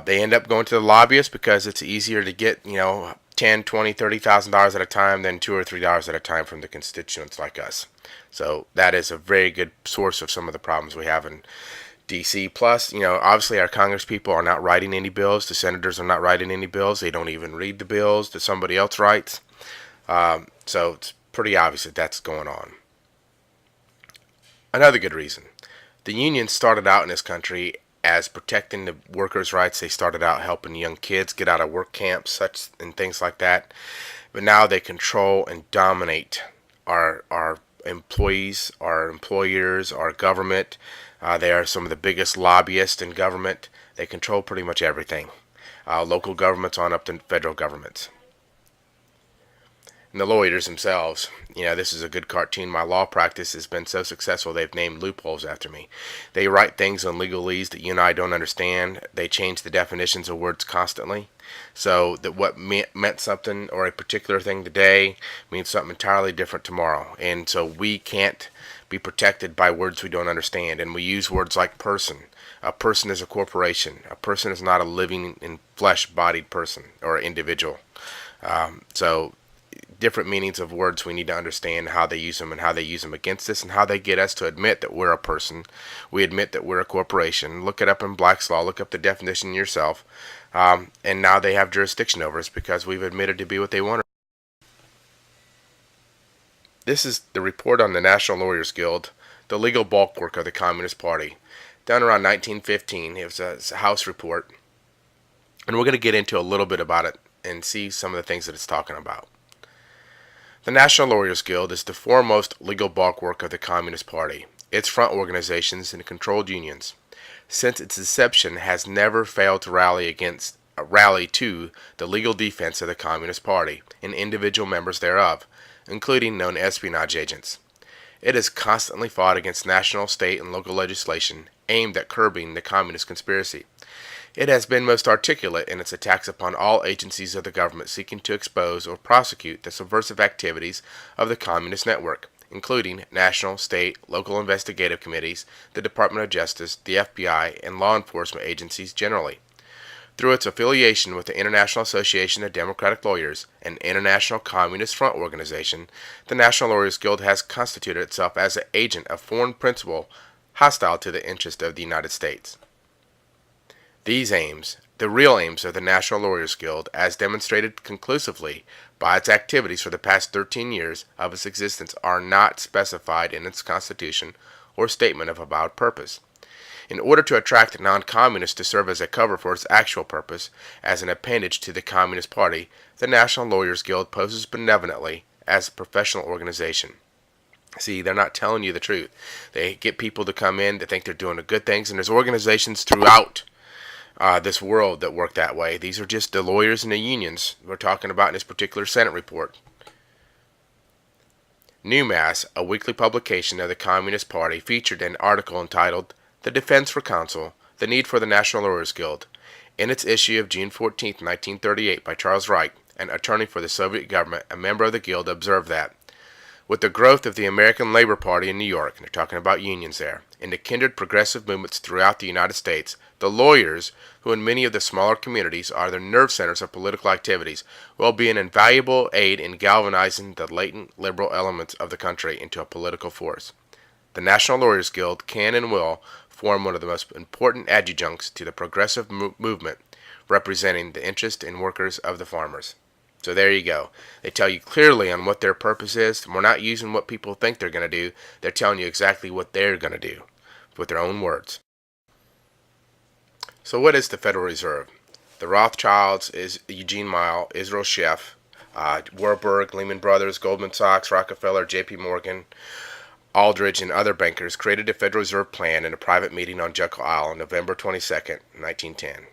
they end up going to the lobbyists because it's easier to get, $10, $20, $30,000 at a time than $2 or $3 at a time from the constituents like us. So that is a very good source of some of the problems we have in D.C. Plus, obviously our Congress people are not writing any bills. The senators are not writing any bills. They don't even read the bills that somebody else writes. So it's pretty obvious that that's going on. Another good reason. The unions started out in this country as protecting the workers' rights. They started out helping young kids get out of work camps and things like that. But now they control and dominate our employees, our employers, our government. They are some of the biggest lobbyists in government. They control pretty much everything. Local governments on up to federal governments. And the lawyers themselves, this is a good cartoon. My law practice has been so successful they've named loopholes after me. They write things on legalese that you and I don't understand. They change the definitions of words constantly. So that what meant something or a particular thing today means something entirely different tomorrow. And so we can't be protected by words we don't understand. And we use words like person. A person is a corporation. A person is not a living and flesh-bodied person or individual. So different meanings of words, we need to understand how they use them and how they use them against us and how they get us to admit that we're a person. We admit that we're a corporation. Look it up in Black's Law. Look up the definition yourself. And now they have jurisdiction over us because we've admitted to be what they want. This is the report on the National Lawyers Guild, the legal bulwark of the Communist Party, done around 1915. It was a House report. And we're going to get into a little bit about it and see some of the things that it's talking about. The National Lawyers Guild is the foremost legal bulwark of the Communist Party. Its front organizations and controlled unions, since its inception, has never failed to rally against rally to the legal defense of the Communist Party and individual members thereof, including known espionage agents. It has constantly fought against national, state, and local legislation aimed at curbing the communist conspiracy. It has been most articulate in its attacks upon all agencies of the government seeking to expose or prosecute the subversive activities of the communist network, including national, state, local investigative committees, the Department of Justice, the FBI, and law enforcement agencies generally. Through its affiliation with the International Association of Democratic Lawyers, an international communist front organization, the National Lawyers Guild has constituted itself as an agent of foreign principle hostile to the interest of the United States. These aims, the real aims of the National Lawyers Guild, as demonstrated conclusively by its activities for the past 13 years of its existence, are not specified in its constitution or statement of avowed purpose. In order to attract non-communists to serve as a cover for its actual purpose, as an appendage to the Communist Party, the National Lawyers Guild poses benevolently as a professional organization. See, they're not telling you the truth. They get people to come in that think they're doing the good things, and there's organizations throughout this world that work that way. These are just the lawyers and the unions we're talking about in this particular Senate report. New Mass, a weekly publication of the Communist Party, featured an article entitled "The Defense for Counsel, The Need for the National Lawyers Guild," in its issue of June 14, 1938, by Charles Wright, an attorney for the Soviet government, a member of the Guild, observed that with the growth of the American Labor Party in New York, and they're talking about unions there, and the kindred progressive movements throughout the United States, the lawyers, who in many of the smaller communities are the nerve centers of political activities, will be an invaluable aid in galvanizing the latent liberal elements of the country into a political force. The National Lawyers Guild can and will form one of the most important adjuncts to the progressive movement representing the interest in workers of the farmers. So there you go. They tell you clearly on what their purpose is. We're not using what people think they're going to do. They're telling you exactly what they're going to do with their own words. So what is the Federal Reserve? The Rothschilds is Eugene Mile, Israel Sheff, Warburg, Lehman Brothers, Goldman Sachs, Rockefeller, J.P. Morgan, Aldrich, and other bankers created a Federal Reserve Plan in a private meeting on Jekyll Isle on November 22nd, 1910.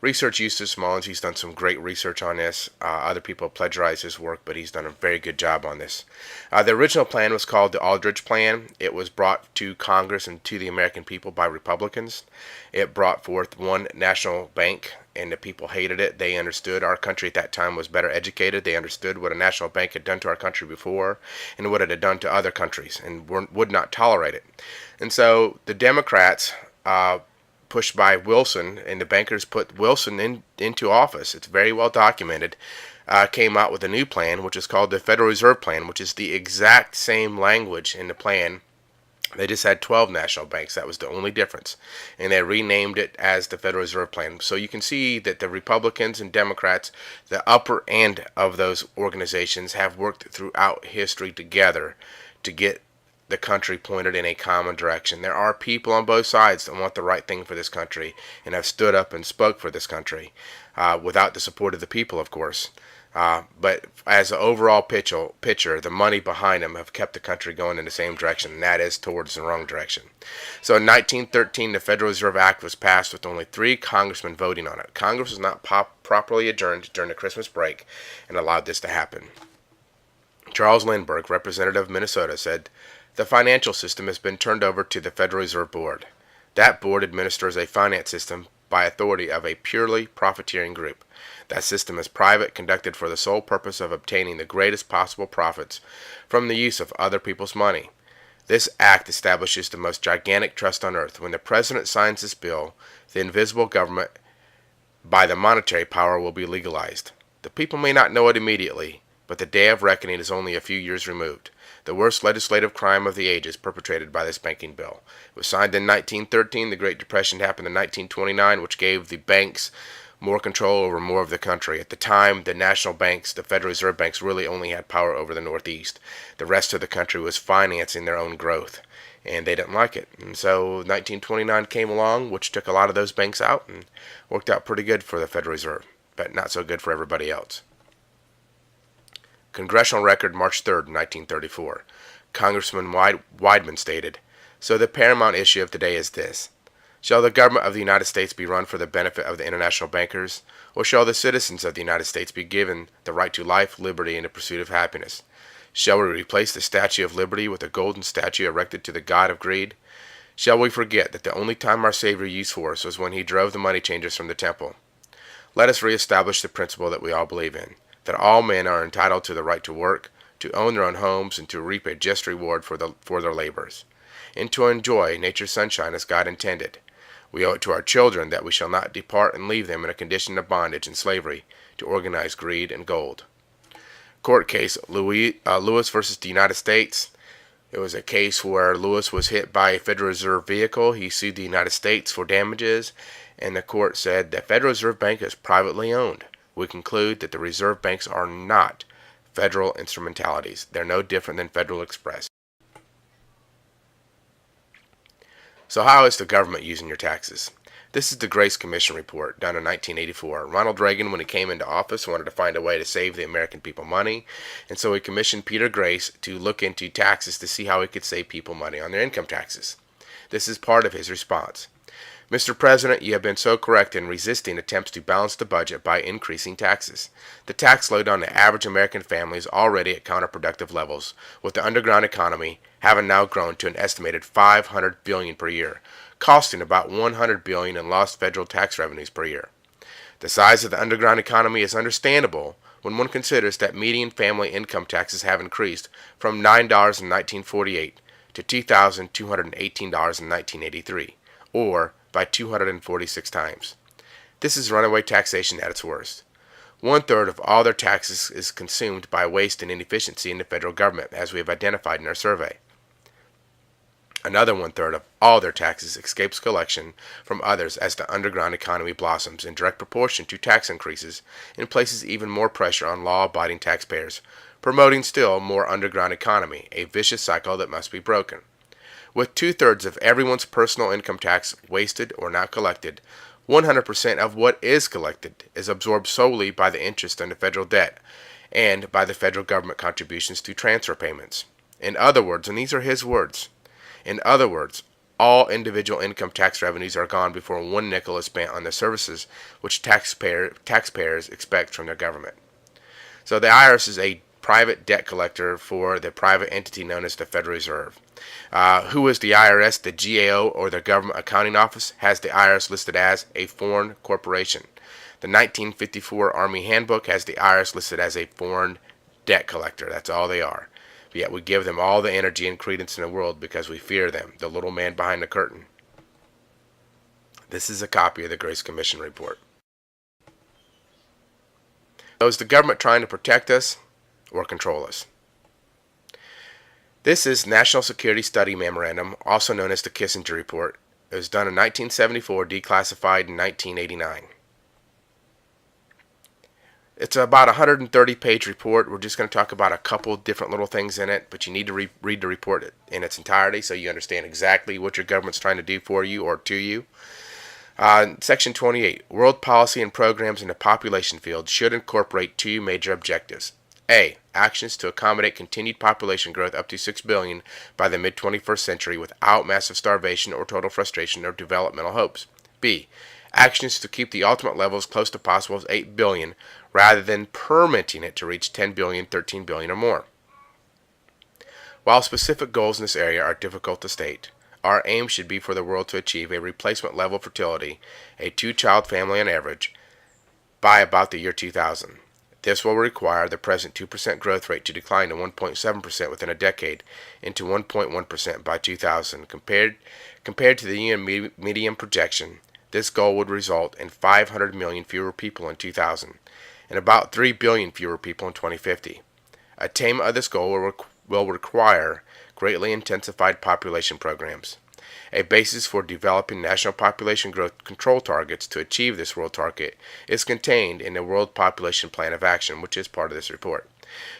Research Eustace Mullins, he's done some great research on this. Other people plagiarized his work, but he's done a very good job on this. The original plan was called the Aldrich Plan. It was brought to Congress and to the American people by Republicans. It brought forth one national bank, and the people hated it. They understood our country at that time was better educated. They understood what a national bank had done to our country before and what it had done to other countries, and would not tolerate it. And so the Democrats, pushed by Wilson, and the bankers put Wilson into office, it's very well documented, came out with a new plan, which is called the Federal Reserve Plan, which is the exact same language in the plan. They just had 12 national banks. That was the only difference. And they renamed it as the Federal Reserve Plan. So you can see that the Republicans and Democrats, the upper end of those organizations, have worked throughout history together to get the country pointed in a common direction. There are people on both sides that want the right thing for this country and have stood up and spoke for this country, without the support of the people, of course. But as an overall picture, the money behind them have kept the country going in the same direction, and that is towards the wrong direction. So in 1913, the Federal Reserve Act was passed with only 3 congressmen voting on it. Congress was not properly adjourned during the Christmas break and allowed this to happen. Charles Lindbergh, representative of Minnesota, said, "The financial system has been turned over to the Federal Reserve Board. That board administers a finance system by authority of a purely profiteering group. That system is private, conducted for the sole purpose of obtaining the greatest possible profits from the use of other people's money. This act establishes the most gigantic trust on earth. When the President signs this bill, the invisible government by the monetary power will be legalized. The people may not know it immediately, but the day of reckoning is only a few years removed. The worst legislative crime of the age is perpetrated by this banking bill. It was signed in 1913. The Great Depression happened in 1929, which gave the banks more control over more of the country. At the time, the national banks, the Federal Reserve banks, really only had power over the Northeast. The rest of the country was financing their own growth, and they didn't like it. And so 1929 came along, which took a lot of those banks out and worked out pretty good for the Federal Reserve, but not so good for everybody else. Congressional Record, March 3, 1934. Congressman Weidman stated, "So the paramount issue of today is this. Shall the government of the United States be run for the benefit of the international bankers, or shall the citizens of the United States be given the right to life, liberty, and the pursuit of happiness? Shall we replace the Statue of Liberty with a golden statue erected to the god of greed? Shall we forget that the only time our Savior used force was when he drove the money changers from the temple? Let us reestablish the principle that we all believe in, that all men are entitled to the right to work, to own their own homes, and to reap a just reward for their labors, and to enjoy nature's sunshine as God intended. We owe it to our children that we shall not depart and leave them in a condition of bondage and slavery to organized greed and gold. Court case Lewis versus the United States. It was a case where Lewis was hit by a Federal Reserve vehicle. He sued the United States for damages, and the court said the Federal Reserve Bank is privately owned. We conclude that the reserve banks are not federal instrumentalities. They're no different than Federal Express. So how is the government using your taxes? This is the Grace Commission report done in 1984. Ronald Reagan, when he came into office, wanted to find a way to save the American people money, and so he commissioned Peter Grace to look into taxes to see how he could save people money on their income taxes. This is part of his response. Mr. President, you have been so correct in resisting attempts to balance the budget by increasing taxes. The tax load on the average American family is already at counterproductive levels, with the underground economy having now grown to an estimated $500 billion per year, costing about $100 billion in lost federal tax revenues per year. The size of the underground economy is understandable when one considers that median family income taxes have increased from $9 in 1948 to $2,218 in 1983, or by 246 times. This is runaway taxation at its worst. 1/3 of all their taxes is consumed by waste and inefficiency in the federal government, as we have identified in our survey. Another 1/3 of all their taxes escapes collection from others as the underground economy blossoms in direct proportion to tax increases and places even more pressure on law-abiding taxpayers, promoting still more underground economy, a vicious cycle that must be broken. With 2/3 of everyone's personal income tax wasted or not collected, 100% of what is collected is absorbed solely by the interest on the federal debt and by the federal government contributions to transfer payments. In other words, and these are his words, in other words, all individual income tax revenues are gone before one nickel is spent on the services which taxpayers expect from their government. So the IRS is a private debt collector for the private entity known as the Federal Reserve. Who is the IRS? The GAO, or the Government Accounting Office, has the IRS listed as a foreign corporation. The 1954 Army Handbook has the IRS listed as a foreign debt collector. That's all they are. But yet we give them all the energy and credence in the world because we fear them, the little man behind the curtain. This is a copy of the Grace Commission report. So is the government trying to protect us or control us? This is National Security Study Memorandum, also known as the Kissinger Report. It was done in 1974, declassified in 1989. It's about a 130-page report. We're just going to talk about a couple different little things in it, but you need to read the report in its entirety so you understand exactly what your government's trying to do for you or to you. Section 28, World Policy and Programs in the Population Field should incorporate two major objectives. A. Actions to accommodate continued population growth up to 6 billion by the mid-21st century without massive starvation or total frustration of developmental hopes. B. Actions to keep the ultimate level as close to possible as 8 billion rather than permitting it to reach 10 billion, 13 billion or more. While specific goals in this area are difficult to state, our aim should be for the world to achieve a replacement level fertility, a 2-child family on average, by about the year 2000. This will require the present 2% growth rate to decline to 1.7% within a decade and to 1.1% by 2000. Compared to the UN median projection, this goal would result in 500 million fewer people in 2000 and about 3 billion fewer people in 2050. Attainment of this goal will require greatly intensified population programs. A basis for developing national population growth control targets to achieve this world target is contained in the World Population Plan of Action, which is part of this report.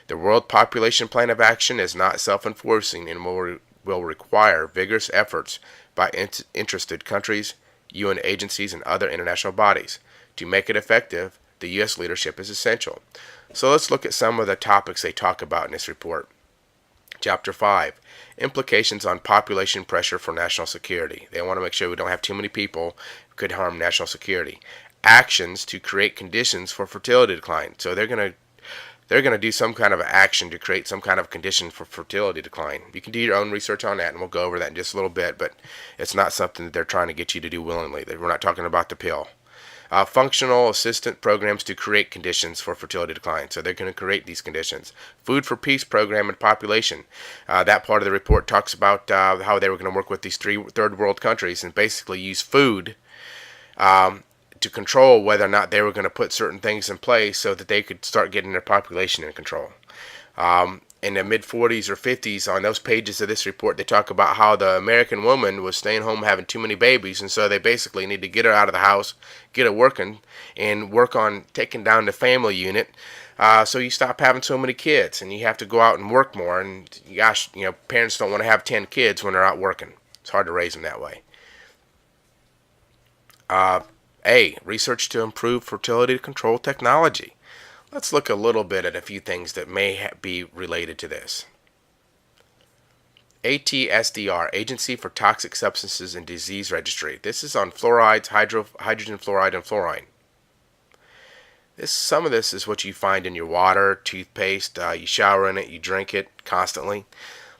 The World Population Plan of Action is not self-enforcing and will require vigorous efforts by interested countries, UN agencies, and other international bodies. To make it effective, the U.S. leadership is essential. So let's look at some of the topics they talk about in this report. Chapter 5, Implications on Population Pressure for National Security. They want to make sure we don't have too many people who could harm national security. Actions to create conditions for fertility decline. So they're going to do some kind of action to create some kind of condition for fertility decline. You can do your own research on that, and we'll go over that in just a little bit, but it's not something that they're trying to get you to do willingly. We're not talking about the pill. Functional assistant programs to create conditions for fertility decline. So they're going to create these conditions. Food for Peace program and population. That part of the report talks about how they were going to work with these third world countries and basically use food to control whether or not they were going to put certain things in place so that they could start getting their population in control. In the mid 40s or 50s, on those pages of this report, they talk about how the American woman was staying home having too many babies, and so they basically need to get her out of the house, get her working, and work on taking down the family unit. So you stop having so many kids, and you have to go out and work more. And gosh, parents don't want to have 10 kids when they're out working. It's hard to raise them that way. Research to improve fertility control technology. Let's look a little bit at a few things that may be related to this. ATSDR, Agency for Toxic Substances and Disease Registry. This is on fluorides, hydrogen fluoride, and fluorine. Some of this is what you find in your water, toothpaste. You shower in it, you drink it constantly.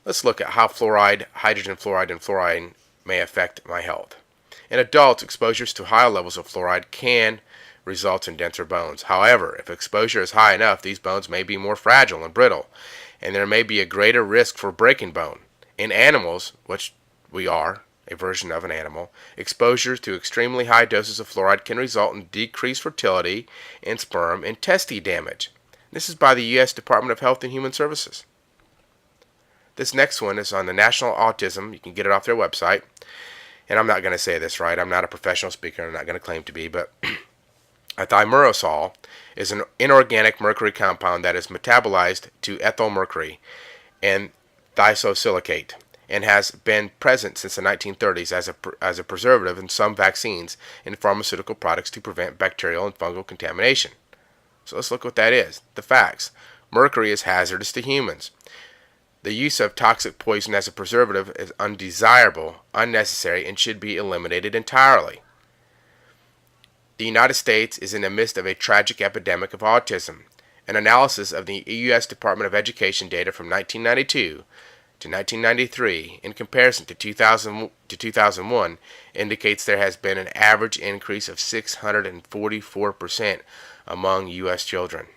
Let's look at how fluoride, hydrogen fluoride, and fluorine may affect my health. In adults, exposures to high levels of fluoride can result in denser bones. However, if exposure is high enough, these bones may be more fragile and brittle, and there may be a greater risk for breaking bone. In animals, which we are, a version of an animal, exposure to extremely high doses of fluoride can result in decreased fertility in sperm and testes damage. This is by the U.S. Department of Health and Human Services. This next one is on the National Autism. You can get it off their website. And I'm not going to say this right. I'm not a professional speaker. I'm not going to claim to be, but thimerosal is an inorganic mercury compound that is metabolized to ethylmercury and thiosilicates and has been present since the 1930s as a preservative in some vaccines and pharmaceutical products to prevent bacterial and fungal contamination. So let's look what that is. The facts. Mercury is hazardous to humans. The use of toxic poison as a preservative is undesirable, unnecessary, and should be eliminated entirely. The United States is in the midst of a tragic epidemic of autism. An analysis of the U.S. Department of Education data from 1992 to 1993 in comparison to 2000 to 2001 indicates there has been an average increase of 644% among U.S. children.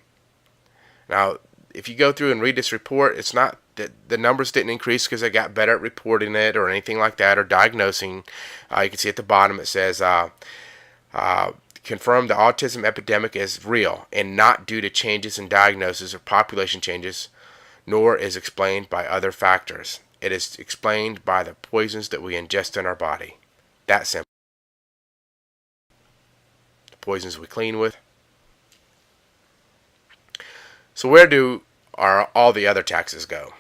Now, if you go through and read this report, it's not that the numbers didn't increase because they got better at reporting it or anything like that or diagnosing. You can see at the bottom it says, confirmed the autism epidemic is real and not due to changes in diagnosis or population changes, nor is explained by other factors. It is explained by the poisons that we ingest in our body. That simple. The poisons we clean with. So where do all the other taxes go?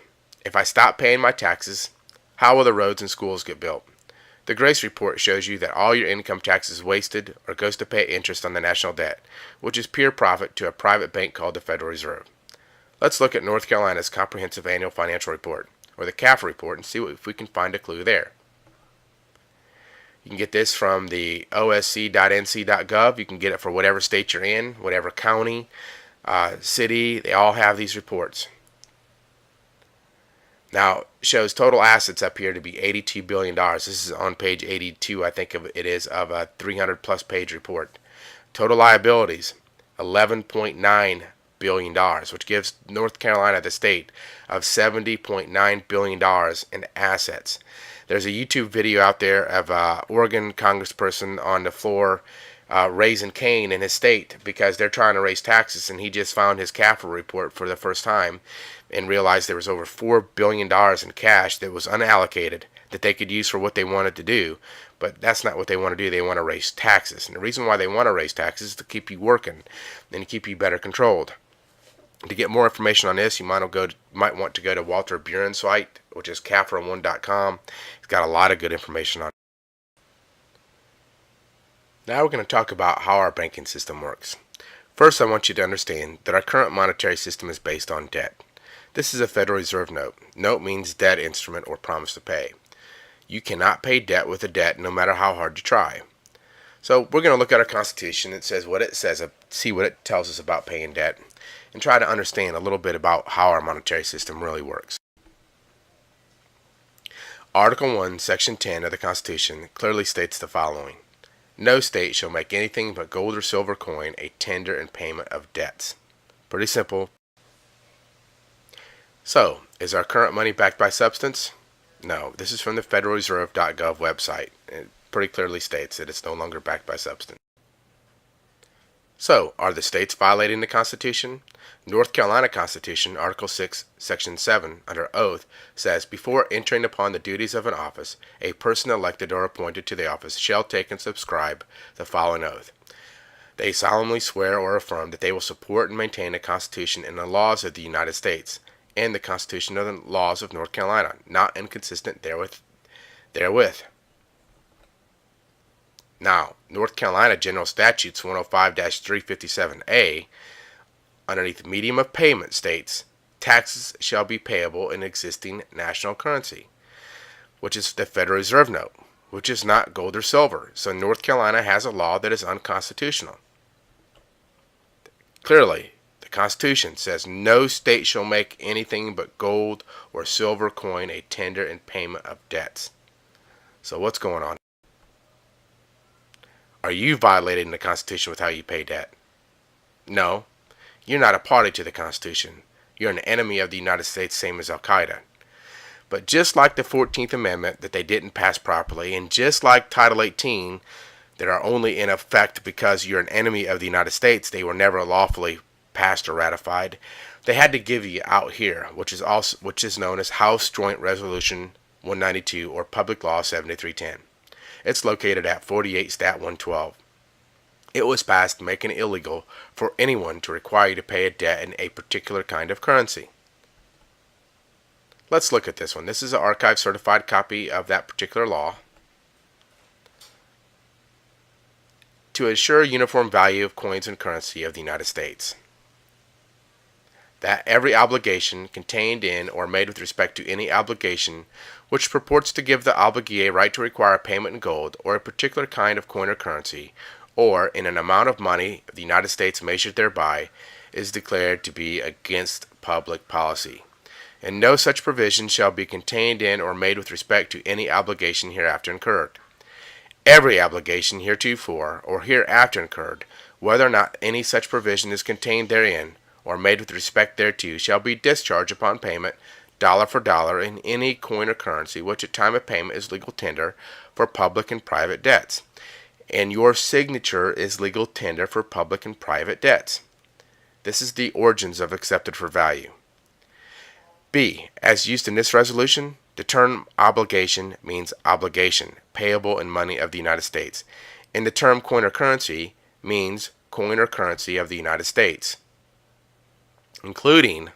If I stop paying my taxes, how will the roads and schools get built? The Grace Report shows you that all your income tax is wasted or goes to pay interest on the national debt, which is pure profit to a private bank called the Federal Reserve. Let's look at North Carolina's Comprehensive Annual Financial Report, or the CAF report, and see if we can find a clue there. You can get this from the osc.nc.gov. You can get it for whatever state you're in, whatever county, city. They all have these reports. Now, it shows total assets up here to be $82 billion. This is on page 82, I think it is, of a 300-plus page report. Total liabilities, $11.9 billion, which gives North Carolina the state of $70.9 billion in assets. There's a YouTube video out there of an Oregon congressperson on the floor raising Cain in his state because they're trying to raise taxes, and he just found his CAFR report for the first time and realized there was over $4 billion in cash that was unallocated that they could use for what they wanted to do. But that's not what they want to do. They want to raise taxes. And the reason why they want to raise taxes is to keep you working and to keep you better controlled. To get more information on this, you might want to go to Walter Buren's site, which is CAFR1.com. It's got a lot of good information on it. Now we're going to talk about how our banking system works. First, I want you to understand that our current monetary system is based on debt. This is a Federal Reserve note. Note means debt instrument or promise to pay. You cannot pay debt with a debt no matter how hard you try. So we're going to look at our Constitution. It says what it says, see what it tells us about paying debt, and try to understand a little bit about how our monetary system really works. Article 1, Section 10 of the Constitution clearly states the following. No state shall make anything but gold or silver coin a tender in payment of debts. Pretty simple. So, is our current money backed by substance? No. This is from the federalreserve.gov website. It pretty clearly states that it's no longer backed by substance. So, are the states violating the Constitution? North Carolina Constitution, Article 6, Section 7, under oath, says, before entering upon the duties of an office, a person elected or appointed to the office shall take and subscribe the following oath. They solemnly swear or affirm that they will support and maintain the Constitution and the laws of the United States, and the Constitution and the laws of North Carolina, not inconsistent therewith. Now, North Carolina General Statutes 105-357A, underneath medium of payment, states, taxes shall be payable in existing national currency, which is the Federal Reserve note, which is not gold or silver. So North Carolina has a law that is unconstitutional. Clearly, the Constitution says no state shall make anything but gold or silver coin a tender in payment of debts. So what's going on? Are you violating the Constitution with how you pay debt? No. You're not a party to the Constitution. You're an enemy of the United States, same as Al-Qaeda. But just like the 14th Amendment that they didn't pass properly, and just like Title 18 that are only in effect because you're an enemy of the United States, they were never lawfully passed or ratified, they had to give you out here, which is known as House Joint Resolution 192 or Public Law 7310. It's located at 48 Stat 112. It was passed making it illegal for anyone to require you to pay a debt in a particular kind of currency. Let's look at this one. This is an archive certified copy of that particular law. To assure uniform value of coins and currency of the United States. That every obligation contained in or made with respect to any obligation which purports to give the obligee a right to require payment in gold or a particular kind of coin or currency, or in an amount of money of the United States measured thereby, is declared to be against public policy. And no such provision shall be contained in or made with respect to any obligation hereafter incurred. Every obligation heretofore or hereafter incurred, whether or not any such provision is contained therein, or made with respect thereto, shall be discharged upon payment, dollar for dollar, in any coin or currency which at time of payment is legal tender for public and private debts, and your signature is legal tender for public and private debts. This is the origins of accepted for value. B. As used in this resolution, the term obligation means obligation, payable in money of the United States, and the term coin or currency means coin or currency of the United States, including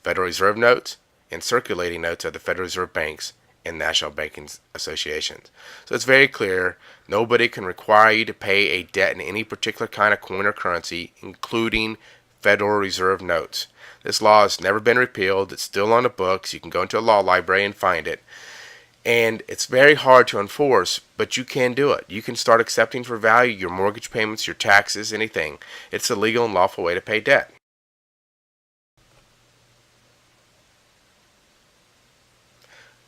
Federal Reserve notes and circulating notes of the Federal Reserve banks and national banking associations. So it's very clear, nobody can require you to pay a debt in any particular kind of coin or currency, including Federal Reserve notes. This law has never been repealed. It's still on the books. You can go into a law library and find it. And it's very hard to enforce, but you can do it. You can start accepting for value your mortgage payments, your taxes, anything. It's a legal and lawful way to pay debt.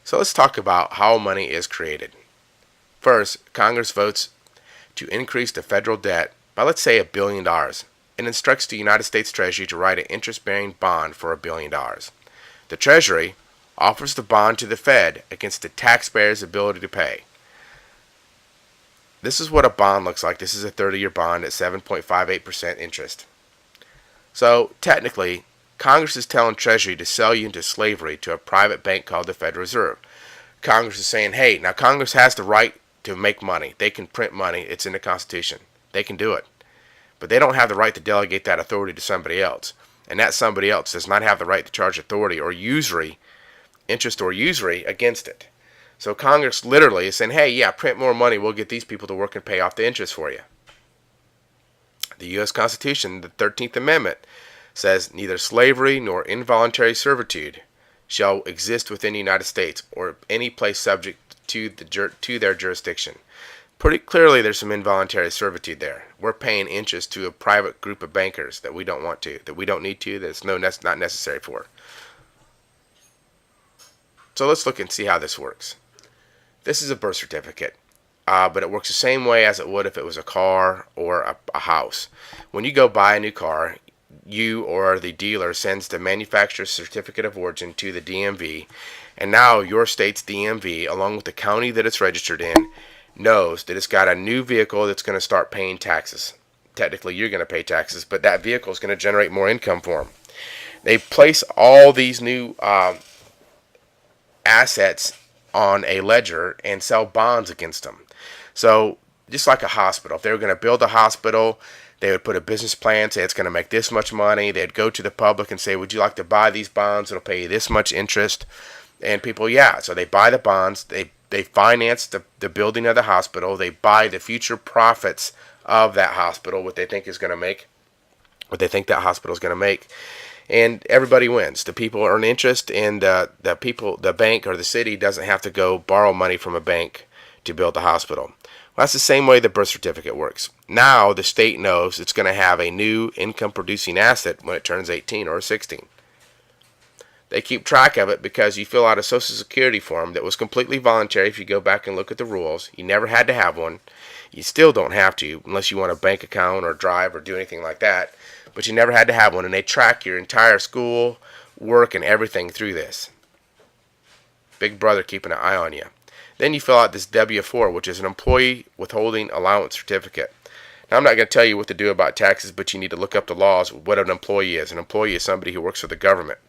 So let's talk about how money is created. First, Congress votes to increase the federal debt by, let's say, $1 billion, and instructs the United States Treasury to write an interest-bearing bond for $1 billion. The Treasury offers the bond to the Fed against the taxpayer's ability to pay. This is what a bond looks like. This is a 30-year bond at 7.58% interest. So technically, Congress is telling Treasury to sell you into slavery to a private bank called the Federal Reserve. Congress is saying, hey, now Congress has the right to make money. They can print money. It's in the Constitution. They can do it. But they don't have the right to delegate that authority to somebody else. And that somebody else does not have the right to charge authority or usury, interest or usury against it. So Congress literally is saying, hey, yeah, print more money. We'll get these people to work and pay off the interest for you. The U.S. Constitution, the 13th Amendment, says neither slavery nor involuntary servitude shall exist within the United States or any place subject to their jurisdiction. Pretty clearly there's some involuntary servitude there. We're paying interest to a private group of bankers that we don't want to, that we don't need to, that's not necessary for. So let's look and see how this works. This is a birth certificate, but it works the same way as it would if it was a car or a house. When you go buy a new car, you or the dealer sends the manufacturer's certificate of origin to the DMV, and now your state's DMV, along with the county that it's registered in, knows that it's got a new vehicle that's going to start paying taxes. Technically, you're going to pay taxes, but that vehicle is going to generate more income for them. They place all these new assets on a ledger and sell bonds against them. So just like a hospital, if they were going to build a hospital, they would put a business plan, say it's going to make this much money. They'd go to the public and say, would you like to buy these bonds? It'll pay you this much interest. And people, yeah. So they buy the bonds. They finance the building of the hospital. They buy the future profits of that hospital, what they think is going to make, what they think that hospital is going to make. And everybody wins. The people earn interest, and the bank or the city doesn't have to go borrow money from a bank to build the hospital. Well, that's the same way the birth certificate works. Now the state knows it's going to have a new income-producing asset when it turns 18 or 16. They keep track of it because you fill out a Social Security form that was completely voluntary. If you go back and look at the rules, you never had to have one. You still don't have to unless you want a bank account or drive or do anything like that. But you never had to have one, and they track your entire school, work, and everything through this. Big brother keeping an eye on you. Then you fill out this W-4, which is an employee withholding allowance certificate. Now, I'm not going to tell you what to do about taxes, but you need to look up the laws, what an employee is. An employee is somebody who works for the government.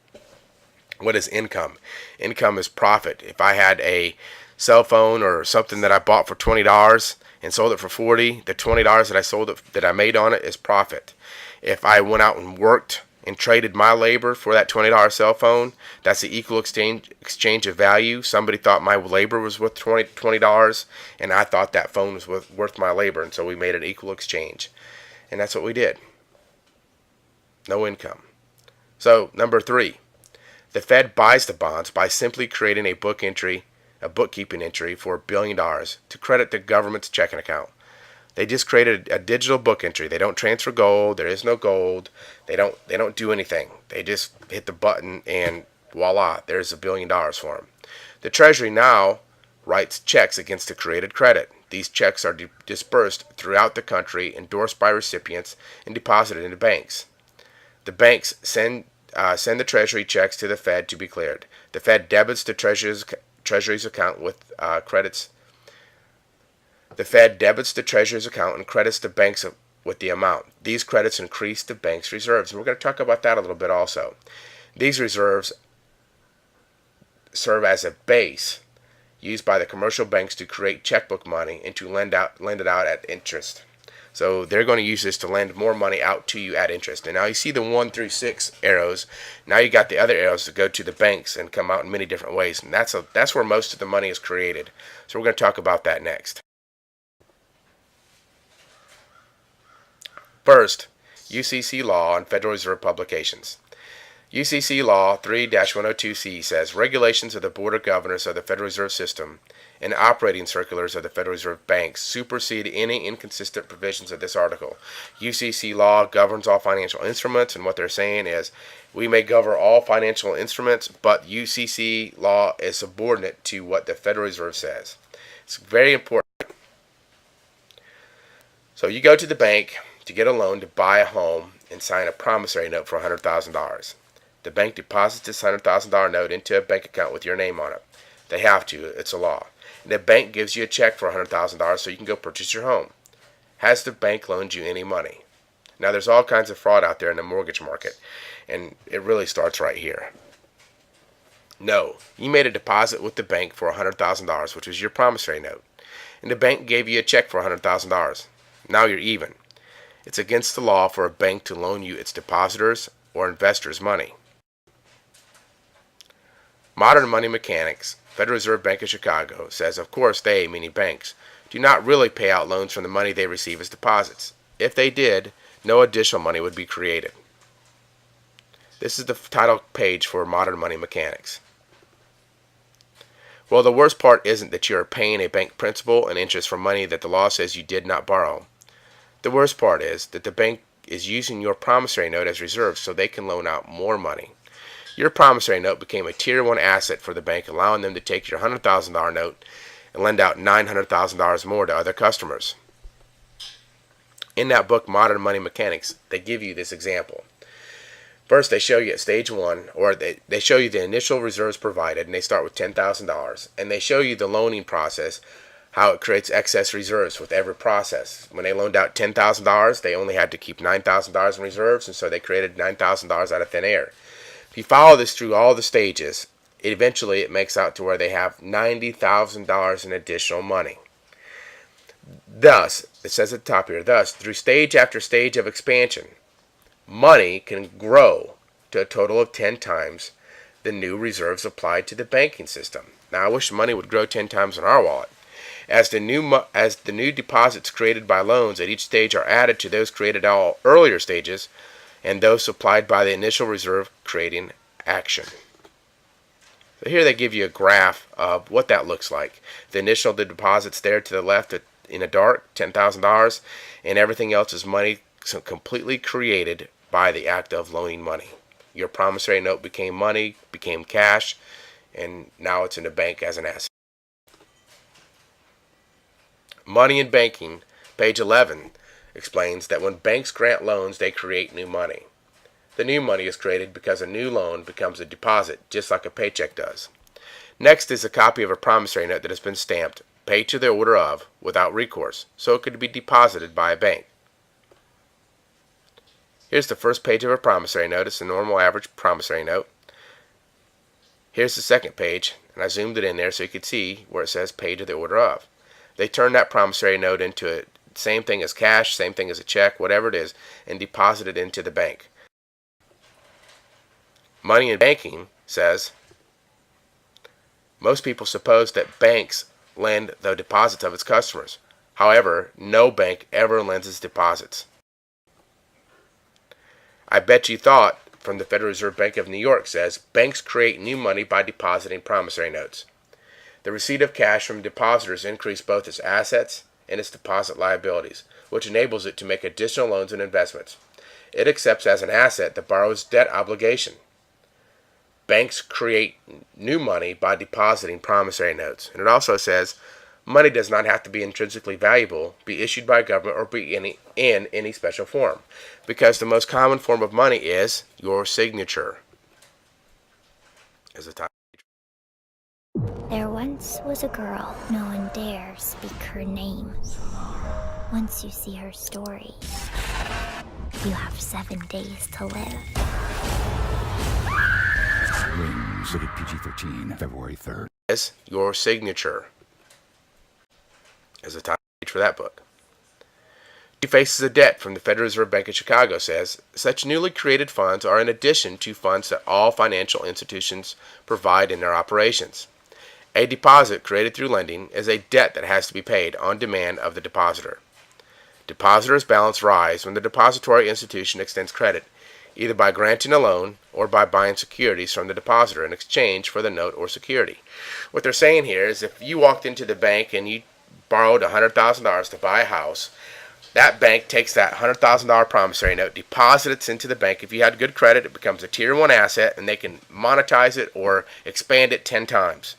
What is income? Income is profit. If I had a cell phone or something that I bought for $20 and sold it for $40, the $20 that I made on it is profit. If I went out and worked and traded my labor for that $20 cell phone, that's the equal exchange of value. Somebody thought my labor was worth $20, and I thought that phone was worth my labor, and so we made an equal exchange. And that's what we did. No income. So, number 3, the Fed buys the bonds by simply creating a bookkeeping entry for $1 billion to credit the government's checking account. They just created a digital book entry. They don't transfer gold. There is no gold. They don't do anything. They just hit the button and voila, there's $1 billion for them. The Treasury now writes checks against the created credit. These checks are dispersed throughout the country, endorsed by recipients, and deposited into banks. The banks send the Treasury checks to the Fed to be cleared. The Fed debits the Treasury's account with credits. The Fed debits the Treasury's account and credits the banks with the amount. These credits increase the bank's reserves. And we're going to talk about that a little bit also. These reserves serve as a base used by the commercial banks to create checkbook money and to lend it out at interest. So they're going to use this to lend more money out to you at interest. And now you see the 1 through 6 arrows. Now you got the other arrows that go to the banks and come out in many different ways. And that's where most of the money is created. So we're going to talk about that next. First, UCC law and Federal Reserve publications. UCC Law 3-102C says regulations of the Board of Governors of the Federal Reserve System and operating circulars of the Federal Reserve Banks supersede any inconsistent provisions of this article. UCC law governs all financial instruments, and what they're saying is we may govern all financial instruments, but UCC law is subordinate to what the Federal Reserve says. It's very important. So you go to the bank to get a loan to buy a home and sign a promissory note for $100,000. The bank deposits this $100,000 note into a bank account with your name on it. They have to. It's a law. And the bank gives you a check for $100,000 so you can go purchase your home. Has the bank loaned you any money? Now, there's all kinds of fraud out there in the mortgage market, and it really starts right here. No. You made a deposit with the bank for $100,000, which was your promissory note. And the bank gave you a check for $100,000. Now you're even. It's against the law for a bank to loan you its depositors or investors' money. Modern money mechanics, Federal Reserve Bank of Chicago, says of course they, meaning banks, do not really pay out loans from the money they receive as deposits. If they did, no additional money would be created. This is the title page for Modern Money Mechanics. Well, the worst part isn't that you are paying a bank principal and interest for money that the law says you did not borrow. The worst part is that the bank is using your promissory note as reserve so they can loan out more money. Your promissory note became a Tier 1 asset for the bank, allowing them to take your $100,000 note and lend out $900,000 more to other customers. In that book, Modern Money Mechanics, they give you this example. First, they show you at stage 1, or they show you the initial reserves provided, and they start with $10,000. And they show you the loaning process, how it creates excess reserves with every process. When they loaned out $10,000, they only had to keep $9,000 in reserves, and so they created $9,000 out of thin air. If you follow this through all the stages, eventually it makes out to where they have $90,000 in additional money. Thus, it says at the top here, thus, through stage after stage of expansion, money can grow to a total of 10 times the new reserves applied to the banking system. Now, I wish money would grow 10 times in our wallet. As the new deposits created by loans at each stage are added to those created at all earlier stages, and those supplied by the initial reserve creating action. So here they give you a graph of what that looks like. The initial deposits there to the left in the dark, $10,000, and everything else is money completely created by the act of loaning money. Your promissory note became money, became cash, and now it's in the bank as an asset. Money in banking, page 11, explains that when banks grant loans, they create new money. The new money is created because a new loan becomes a deposit, just like a paycheck does. Next is a copy of a promissory note that has been stamped, paid to the order of, without recourse, so it could be deposited by a bank. Here's the first page of a promissory note. It's a normal average promissory note. Here's the second page, and I zoomed it in there so you could see where it says paid to the order of. They turn that promissory note into a same thing as cash, same thing as a check, whatever it is, and deposit it into the bank. Money in banking says, most people suppose that banks lend the deposits of its customers. However, no bank ever lends its deposits. I bet you thought from the Federal Reserve Bank of New York says banks create new money by depositing promissory notes. The receipt of cash from depositors increase both its assets and its deposit liabilities, which enables it to make additional loans and investments. It accepts as an asset the borrower's debt obligation. Banks create new money by depositing promissory notes. And it also says money does not have to be intrinsically valuable, be issued by government, or be in any special form, because the most common form of money is your signature. As a title.
There once was a girl, no one dare speak her name. Once you see her story, you have 7 days to live.
Rings, rated PG-13, February 3rd.
As your signature. As a title page for that book. He faces a debt from the Federal Reserve Bank of Chicago says, such newly created funds are in addition to funds that all financial institutions provide in their operations. A deposit created through lending is a debt that has to be paid on demand of the depositor. Depositors' balance rise when the depository institution extends credit, either by granting a loan or by buying securities from the depositor in exchange for the note or security. What they're saying here is if you walked into the bank and you borrowed $100,000 to buy a house, that bank takes that $100,000 promissory note, deposits it into the bank. If you had good credit, it becomes a Tier 1 asset, and they can monetize it or expand it 10 times.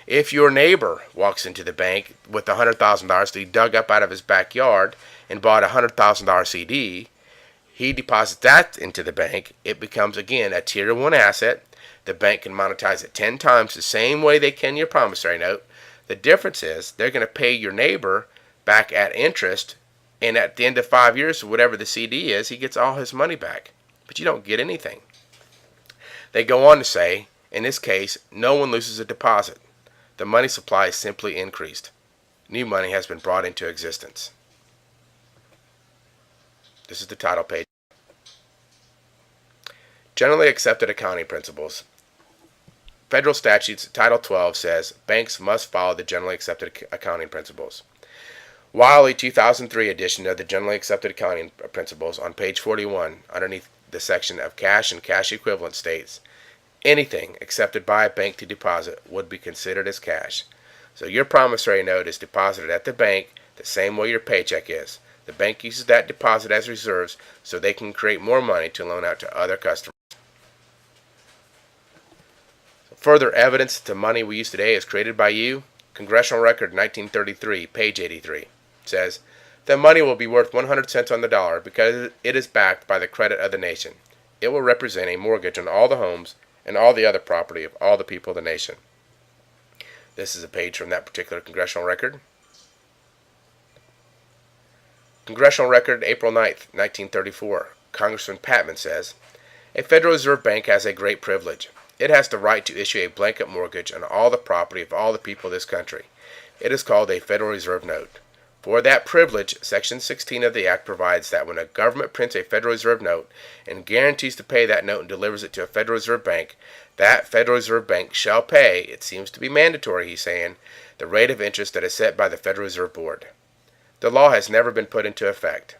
If your neighbor walks into the bank with $100,000 that he dug up out of his backyard and bought a $100,000 CD, he deposits that into the bank. It becomes, again, a Tier 1 asset. The bank can monetize it 10 times the same way they can your promissory note. The difference is they're going to pay your neighbor back at interest, and at the end of 5 years, whatever the CD is, he gets all his money back. But you don't get anything. They go on to say, in this case, no one loses a deposit. The money supply is simply increased. New money has been brought into existence. This is the title page. Generally accepted accounting principles. Federal statutes, Title 12 says banks must follow the generally accepted accounting principles. While a 2003 edition of the Generally Accepted Accounting Principles on page 41, underneath the section of cash and cash equivalent states, anything accepted by a bank to deposit would be considered as cash. So your promissory note is deposited at the bank the same way your paycheck is. The bank uses that deposit as reserves so they can create more money to loan out to other customers. Further evidence that the money we use today is created by you. Congressional Record 1933, page 83, says, "The money will be worth 100 cents on the dollar because it is backed by the credit of the nation. It will represent a mortgage on all the homes and all the other property of all the people of the nation." This is a page from that particular congressional record. Congressional Record, April 9th, 1934. Congressman Patman says, "A Federal Reserve Bank has a great privilege. It has the right to issue a blanket mortgage on all the property of all the people of this country. It is called a Federal Reserve Note. For that privilege, Section 16 of the Act provides that when a government prints a Federal Reserve Note and guarantees to pay that note and delivers it to a Federal Reserve Bank, that Federal Reserve Bank shall pay, it seems to be mandatory," he's saying, "the rate of interest that is set by the Federal Reserve Board. The law has never been put into effect.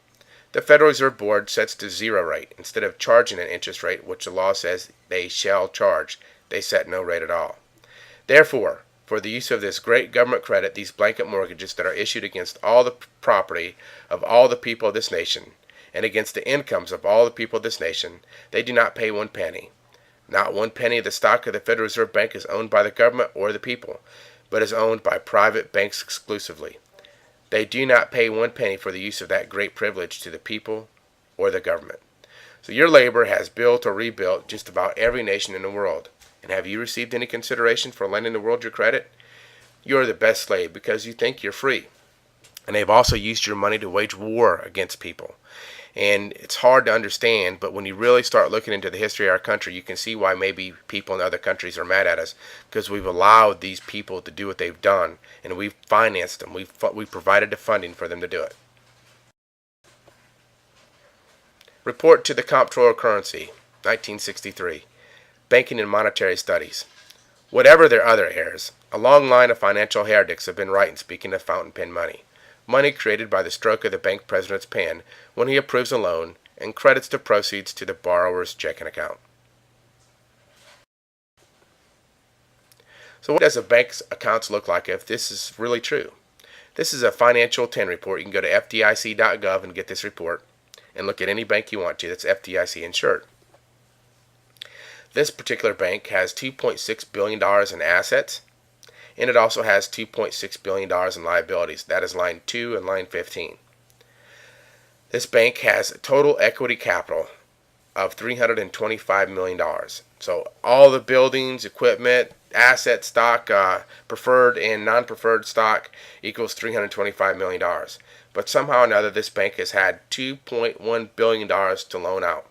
The Federal Reserve Board sets the zero rate. Instead of charging an interest rate, which the law says they shall charge, they set no rate at all. Therefore, for the use of this great government credit, these blanket mortgages that are issued against all the property of all the people of this nation, and against the incomes of all the people of this nation, they do not pay 1 penny. Not 1 penny of the stock of the Federal Reserve Bank is owned by the government or the people, but is owned by private banks exclusively. They do not pay 1 penny for the use of that great privilege to the people or the government. So your labor has built or rebuilt just about every nation in the world. And have you received any consideration for lending the world your credit? You are the best slave because you think you're free. And they've also used your money to wage war against people. And it's hard to understand, but when you really start looking into the history of our country, you can see why maybe people in other countries are mad at us, because we've allowed these people to do what they've done, and we've financed them. We've provided the funding for them to do it. Report to the Comptroller of Currency, 1963. Banking and Monetary Studies. Whatever their other errors, a long line of financial heretics have been right in speaking of fountain pen money. Money created by the stroke of the bank president's pen when he approves a loan and credits the proceeds to the borrower's checking account. So what does a bank's accounts look like if this is really true? This is a financial 10 report. You can go to fdic.gov and get this report and look at any bank you want to that's FDIC insured. This particular bank has $2.6 billion in assets, and it also has $2.6 billion in liabilities. That is line 2 and line 15. This bank has a total equity capital of $325 million. So all the buildings, equipment, asset, stock, preferred and non-preferred stock equals $325 million. But somehow or another, this bank has had $2.1 billion to loan out.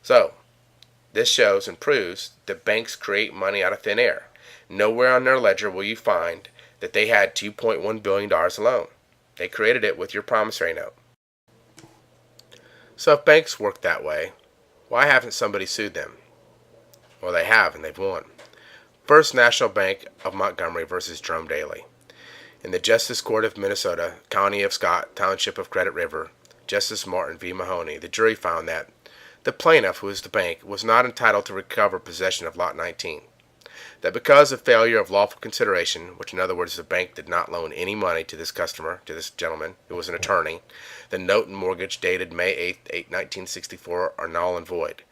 So this shows and proves that banks create money out of thin air. Nowhere on their ledger will you find that they had $2.1 billion alone. They created it with your promissory note. So if banks work that way, why haven't somebody sued them? Well, they have, and they've won. First National Bank of Montgomery versus Jerome Daly. In the Justice Court of Minnesota, County of Scott, Township of Credit River, Justice Martin v. Mahoney, the jury found that the plaintiff, who is the bank, was not entitled to recover possession of Lot 19. That because of failure of lawful consideration, which in other words the bank did not loan any money to this customer, to this gentleman who was an attorney, the note and mortgage dated May 8, 1964 are null and void.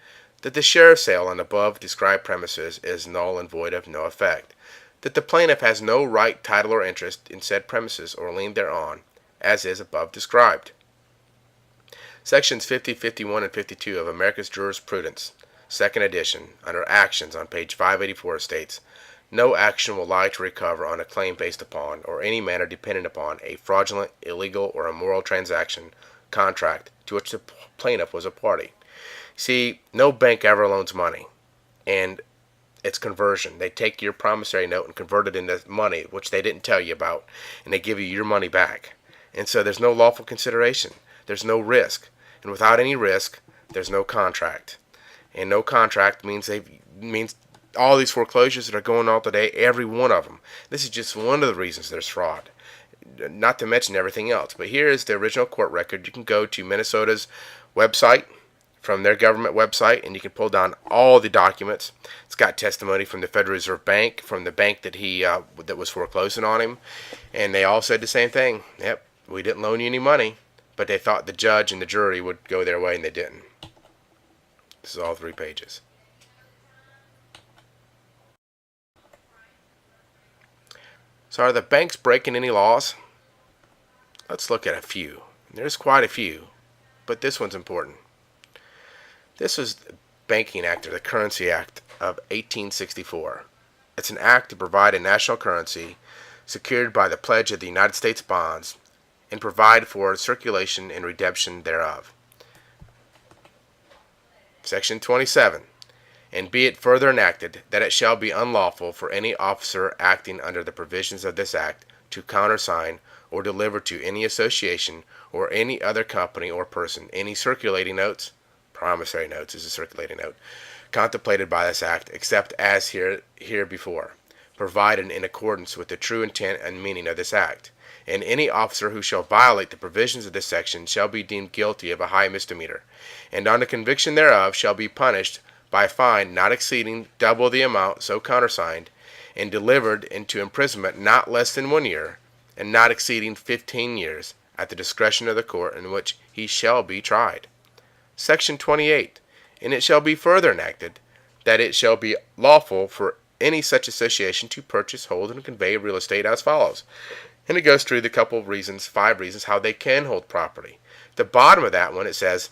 That the share of sale on above described premises is null and void of no effect. That the plaintiff has no right, title, or interest in said premises or lien thereon, as is above described. Sections 50, 51, and 52 of America's Jurisprudence, second edition, under Actions on page 584 states, "No action will lie to recover on a claim based upon, or any manner dependent upon, a fraudulent, illegal, or immoral transaction, contract, to which the plaintiff was a party." See, no bank ever loans money, and it's conversion. They take your promissory note and convert it into money, which they didn't tell you about, and they give you your money back. And so there's no lawful consideration. There's no risk. And without any risk, there's no contract. And no contract means all these foreclosures that are going on today, every one of them. This is just one of the reasons there's fraud, not to mention everything else. But here is the original court record. You can go to Minnesota's website, from their government website, and you can pull down all the documents. It's got testimony from the Federal Reserve Bank, from the bank that that was foreclosing on him, and they all said the same thing. Yep, we didn't loan you any money, but they thought the judge and the jury would go their way, and they didn't. This is all 3 pages. So are the banks breaking any laws? Let's look at a few. There's quite a few, but this one's important. This was the Banking Act, or the Currency Act of 1864. It's an act to provide a national currency secured by the pledge of the United States bonds and provide for circulation and redemption thereof. Section 27. And be it further enacted that it shall be unlawful for any officer acting under the provisions of this act to countersign or deliver to any association or any other company or person any circulating notes, promissory notes is a circulating note, contemplated by this act, except as herebefore, provided in accordance with the true intent and meaning of this act. And any officer who shall violate the provisions of this section shall be deemed guilty of a high misdemeanor, and on the conviction thereof shall be punished by a fine not exceeding double the amount so countersigned, and delivered into imprisonment not less than 1 year, and not exceeding 15 years, at the discretion of the court in which he shall be tried. Section 28. And it shall be further enacted that it shall be lawful for any such association to purchase, hold, and convey real estate as follows. And it goes through the couple of reasons, 5 reasons, how they can hold property. At the bottom of that one, it says,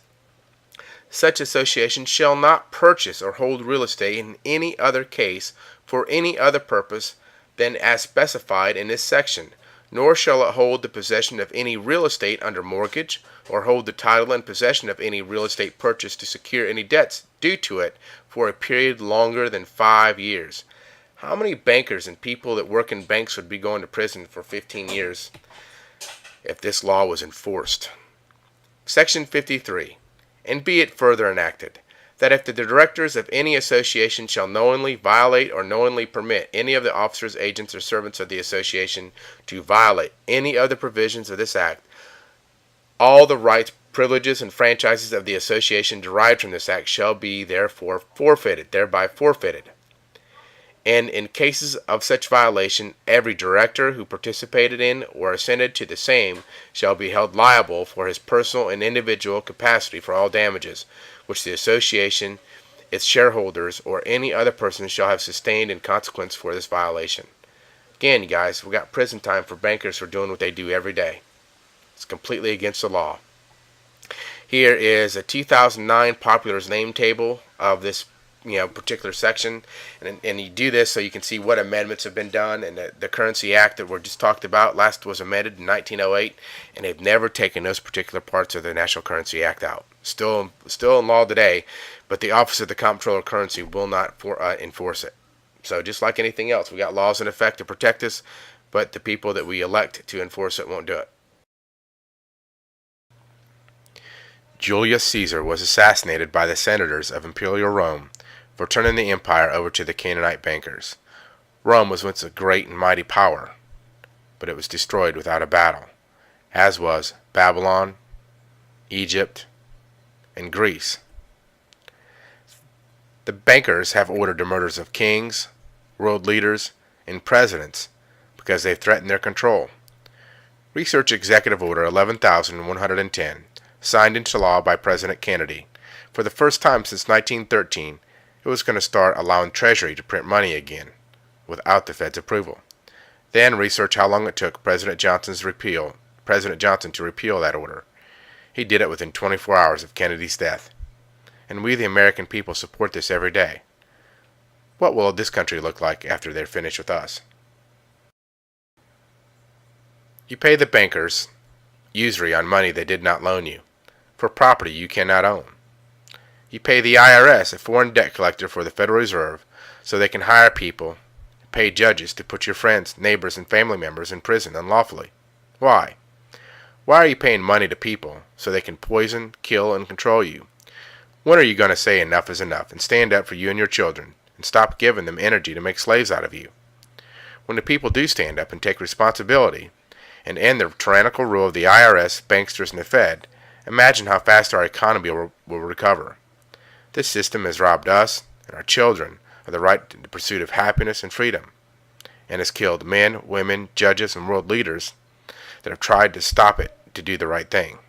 such association shall not purchase or hold real estate in any other case for any other purpose than as specified in this section, nor shall it hold the possession of any real estate under mortgage, or hold the title and possession of any real estate purchased to secure any debts due to it for a period longer than 5 years. How many bankers and people that work in banks would be going to prison for 15 years if this law was enforced? Section 53. And be it further enacted that if the directors of any association shall knowingly violate or knowingly permit any of the officers, agents, or servants of the association to violate any of the provisions of this act, all the rights, privileges, and franchises of the association derived from this act shall be thereby forfeited. And in cases of such violation, every director who participated in or assented to the same shall be held liable for his personal and individual capacity for all damages which the association, its shareholders, or any other person shall have sustained in consequence for this violation. Again, you guys, we got prison time for bankers for doing what they do every day. It's completely against the law. Here is a 2009 Popular's name table of this particular section, and you do this so you can see what amendments have been done. And the Currency Act that we just talked about last was amended in 1908, and they've never taken those particular parts of the National Currency Act out. Still in law today, but the Office of the Comptroller of Currency will not enforce it. So just like anything else, we got laws in effect to protect us, but the people that we elect to enforce it won't do it. Julius Caesar was assassinated by the senators of Imperial Rome for turning the empire over to the Canaanite bankers. Rome was once a great and mighty power, but it was destroyed without a battle, as was Babylon, Egypt, and Greece. The bankers have ordered the murders of kings, world leaders, and presidents because they threaten their control. Research Executive Order 11,110, signed into law by President Kennedy. For the first time since 1913, it was going to start allowing Treasury to print money again, without the Fed's approval. Then research how long it took President Johnson to repeal that order. He did it within 24 hours of Kennedy's death. And we, the American people, support this every day. What will this country look like after they're finished with us? You pay the bankers usury on money they did not loan you, for property you cannot own. You pay the IRS, a foreign debt collector for the Federal Reserve, so they can hire people, pay judges to put your friends, neighbors, and family members in prison unlawfully. Why? Why are you paying money to people so they can poison, kill, and control you? When are you going to say enough is enough and stand up for you and your children and stop giving them energy to make slaves out of you? When the people do stand up and take responsibility and end the tyrannical rule of the IRS, banksters, and the Fed, Imagine how fast our economy will recover. This system has robbed us and our children of the right to the pursuit of happiness and freedom, and has killed men, women, judges, and world leaders that have tried to stop it to do the right thing.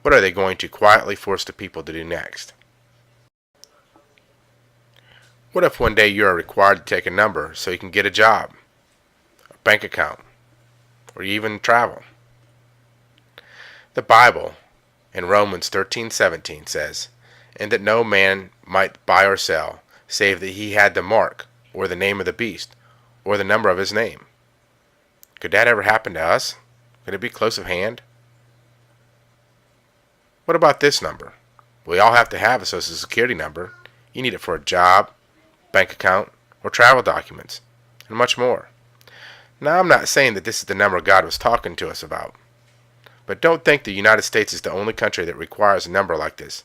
What are they going to quietly force the people to do next? What if one day you are required to take a number so you can get a job, a bank account, or even travel? The Bible in Romans 13:17 says, "And that no man might buy or sell, save that he had the mark, or the name of the beast, or the number of his name." Could that ever happen to us? Could it be close at hand? What about this number? We all have to have a social security number. You need it for a job, bank account, or travel documents, and much more. Now, I'm not saying that this is the number God was talking to us about. But don't think the United States is the only country that requires a number like this.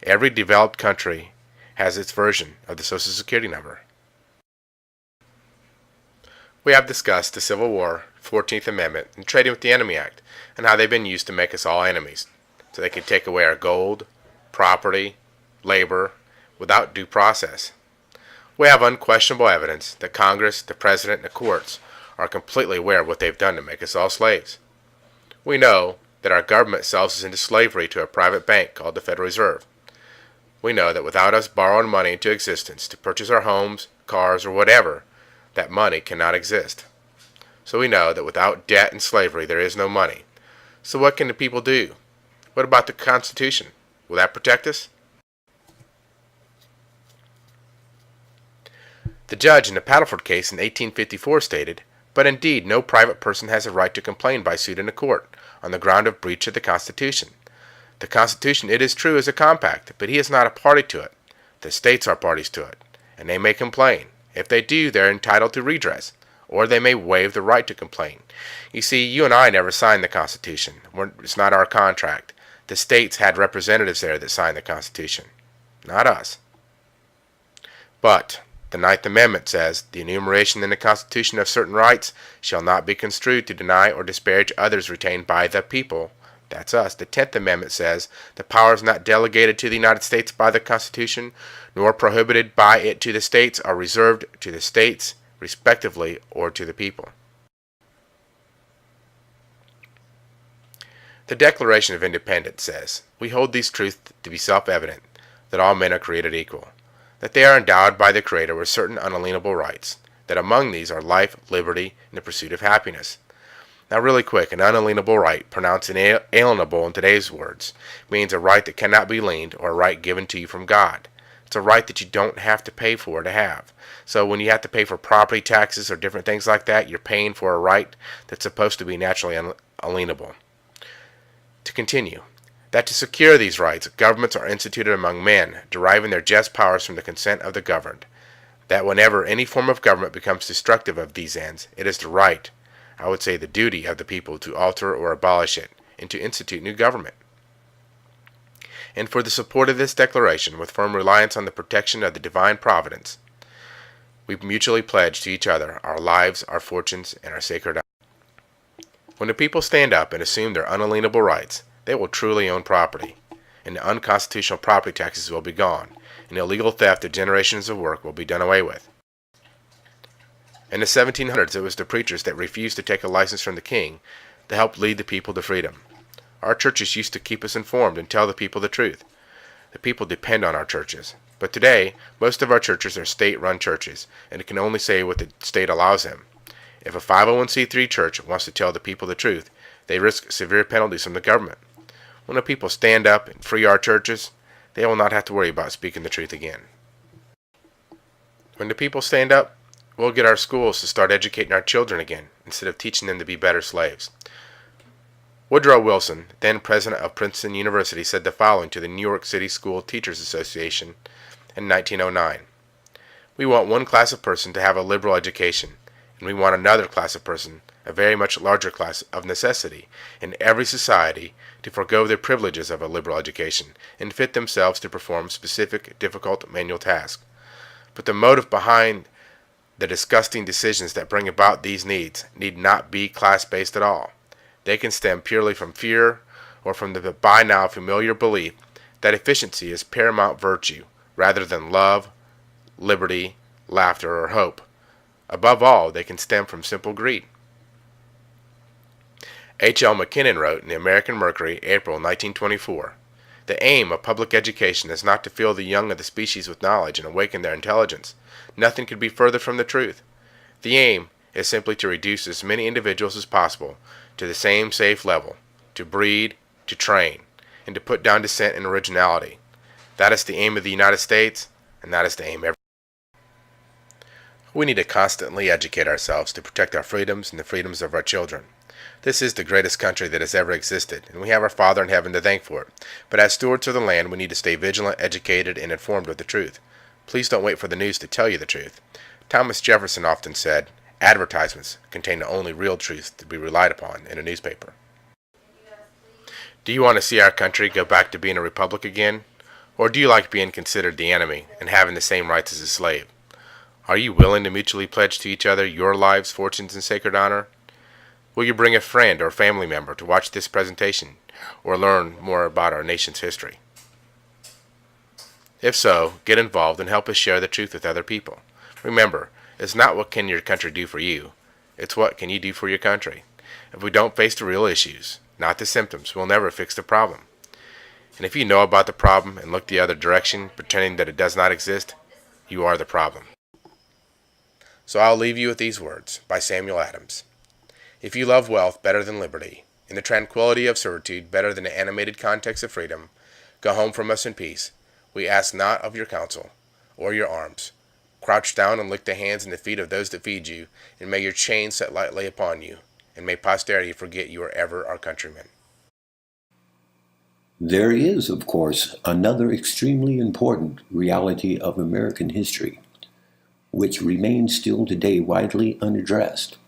Every developed country has its version of the Social Security number. We have discussed the Civil War, 14th Amendment, and Trading with the Enemy Act, and how they've been used to make us all enemies, so they could take away our gold, property, labor, without due process. We have unquestionable evidence that Congress, the President, and the courts are completely aware of what they've done to make us all slaves. We know that our government sells us into slavery to a private bank called the Federal Reserve. We know that without us borrowing money into existence to purchase our homes, cars, or whatever, that money cannot exist. So we know that without debt and slavery there is no money. So what can the people do? What about the Constitution? Will that protect us? The judge in the Paddleford case in 1854 stated, "But indeed no private person has a right to complain by suit in a court, on the ground of breach of the Constitution. The Constitution, it is true, is a compact, but he is not a party to it. The states are parties to it, and they may complain. If they do, they are entitled to redress, or they may waive the right to complain. You see, you and I never signed the Constitution. It's not our contract. The states had representatives there that signed the Constitution, not us." But the Ninth Amendment says, "The enumeration in the Constitution of certain rights shall not be construed to deny or disparage others retained by the people." That's us. The 10th Amendment says, "The powers not delegated to the United States by the Constitution, nor prohibited by it to the states, are reserved to the states, respectively, or to the people." The Declaration of Independence says, "We hold these truths to be self-evident, that all men are created equal, that they are endowed by the Creator with certain unalienable rights, that among these are life, liberty, and the pursuit of happiness." Now really quick, an unalienable right, pronounced inalienable in today's words, means a right that cannot be liened or a right given to you from God. It's a right that you don't have to pay for to have. So when you have to pay for property taxes or different things like that, you're paying for a right that's supposed to be naturally unalienable. To continue, that to secure these rights, governments are instituted among men, deriving their just powers from the consent of the governed. That whenever any form of government becomes destructive of these ends, it is the right, I would say the duty of the people to alter or abolish it, and to institute new government. And for the support of this declaration, with firm reliance on the protection of the divine providence, we mutually pledge to each other our lives, our fortunes, and our sacred honor. When the people stand up and assume their unalienable rights, they will truly own property, and the unconstitutional property taxes will be gone, and illegal theft of generations of work will be done away with. In the 1700s, it was the preachers that refused to take a license from the king that helped lead the people to freedom. Our churches used to keep us informed and tell the people the truth. The people depend on our churches. But today, most of our churches are state-run churches, and it can only say what the state allows them. If a 501c3 church wants to tell the people the truth, they risk severe penalties from the government. When the people stand up and free our churches, they will not have to worry about speaking the truth again. When the people stand up, we'll get our schools to start educating our children again, instead of teaching them to be better slaves. Woodrow Wilson, then president of Princeton University, said the following to the New York City School Teachers Association in 1909. "We want one class of person to have a liberal education, and we want another class of person, a very much larger class of necessity, in every society, to forego their privileges of a liberal education, and fit themselves to perform specific, difficult manual tasks. But the motive behind the disgusting decisions that bring about these needs need not be class-based at all. They can stem purely from fear or from the by now familiar belief that efficiency is paramount virtue rather than love, liberty, laughter, or hope. Above all, they can stem from simple greed. H. L. McKinnon wrote in the American Mercury, April 1924, "The aim of public education is not to fill the young of the species with knowledge and awaken their intelligence. Nothing could be further from the truth. The aim is simply to reduce as many individuals as possible to the same safe level, to breed, to train, and to put down dissent and originality. That is the aim of the United States, and that is the aim of We need to constantly educate ourselves to protect our freedoms and the freedoms of our children. This is the greatest country that has ever existed, and we have our Father in heaven to thank for it. But as stewards of the land, we need to stay vigilant, educated, and informed of the truth. Please don't wait for the news to tell you the truth. Thomas Jefferson often said, advertisements contain the only real truth to be relied upon in a newspaper. Do you want to see our country go back to being a republic again? Or do you like being considered the enemy and having the same rights as a slave? Are you willing to mutually pledge to each other your lives, fortunes, and sacred honor? Will you bring a friend or family member to watch this presentation or learn more about our nation's history? If so, get involved and help us share the truth with other people. Remember, it's not what can your country do for you, it's what can you do for your country. If we don't face the real issues, not the symptoms, we'll never fix the problem. And if you know about the problem and look the other direction, pretending that it does not exist, you are the problem. So I'll leave you with these words by Samuel Adams. If you love wealth better than liberty, and the tranquility of servitude better than the animated context of freedom, go home from us in peace. We ask not of your counsel or your arms. Crouch down and lick the hands and the feet of those that feed you, and may your chains set lightly upon you, and may posterity forget you are ever our countrymen.
There is, of course, another extremely important reality of American history, which remains still today widely unaddressed,